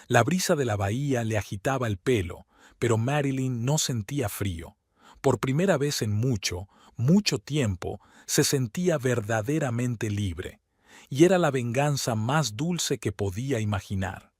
La brisa de la bahía le agitaba el pelo, pero Marilyn no sentía frío. Por primera vez en mucho, mucho tiempo, se sentía verdaderamente libre. Y era la venganza más dulce que podía imaginar.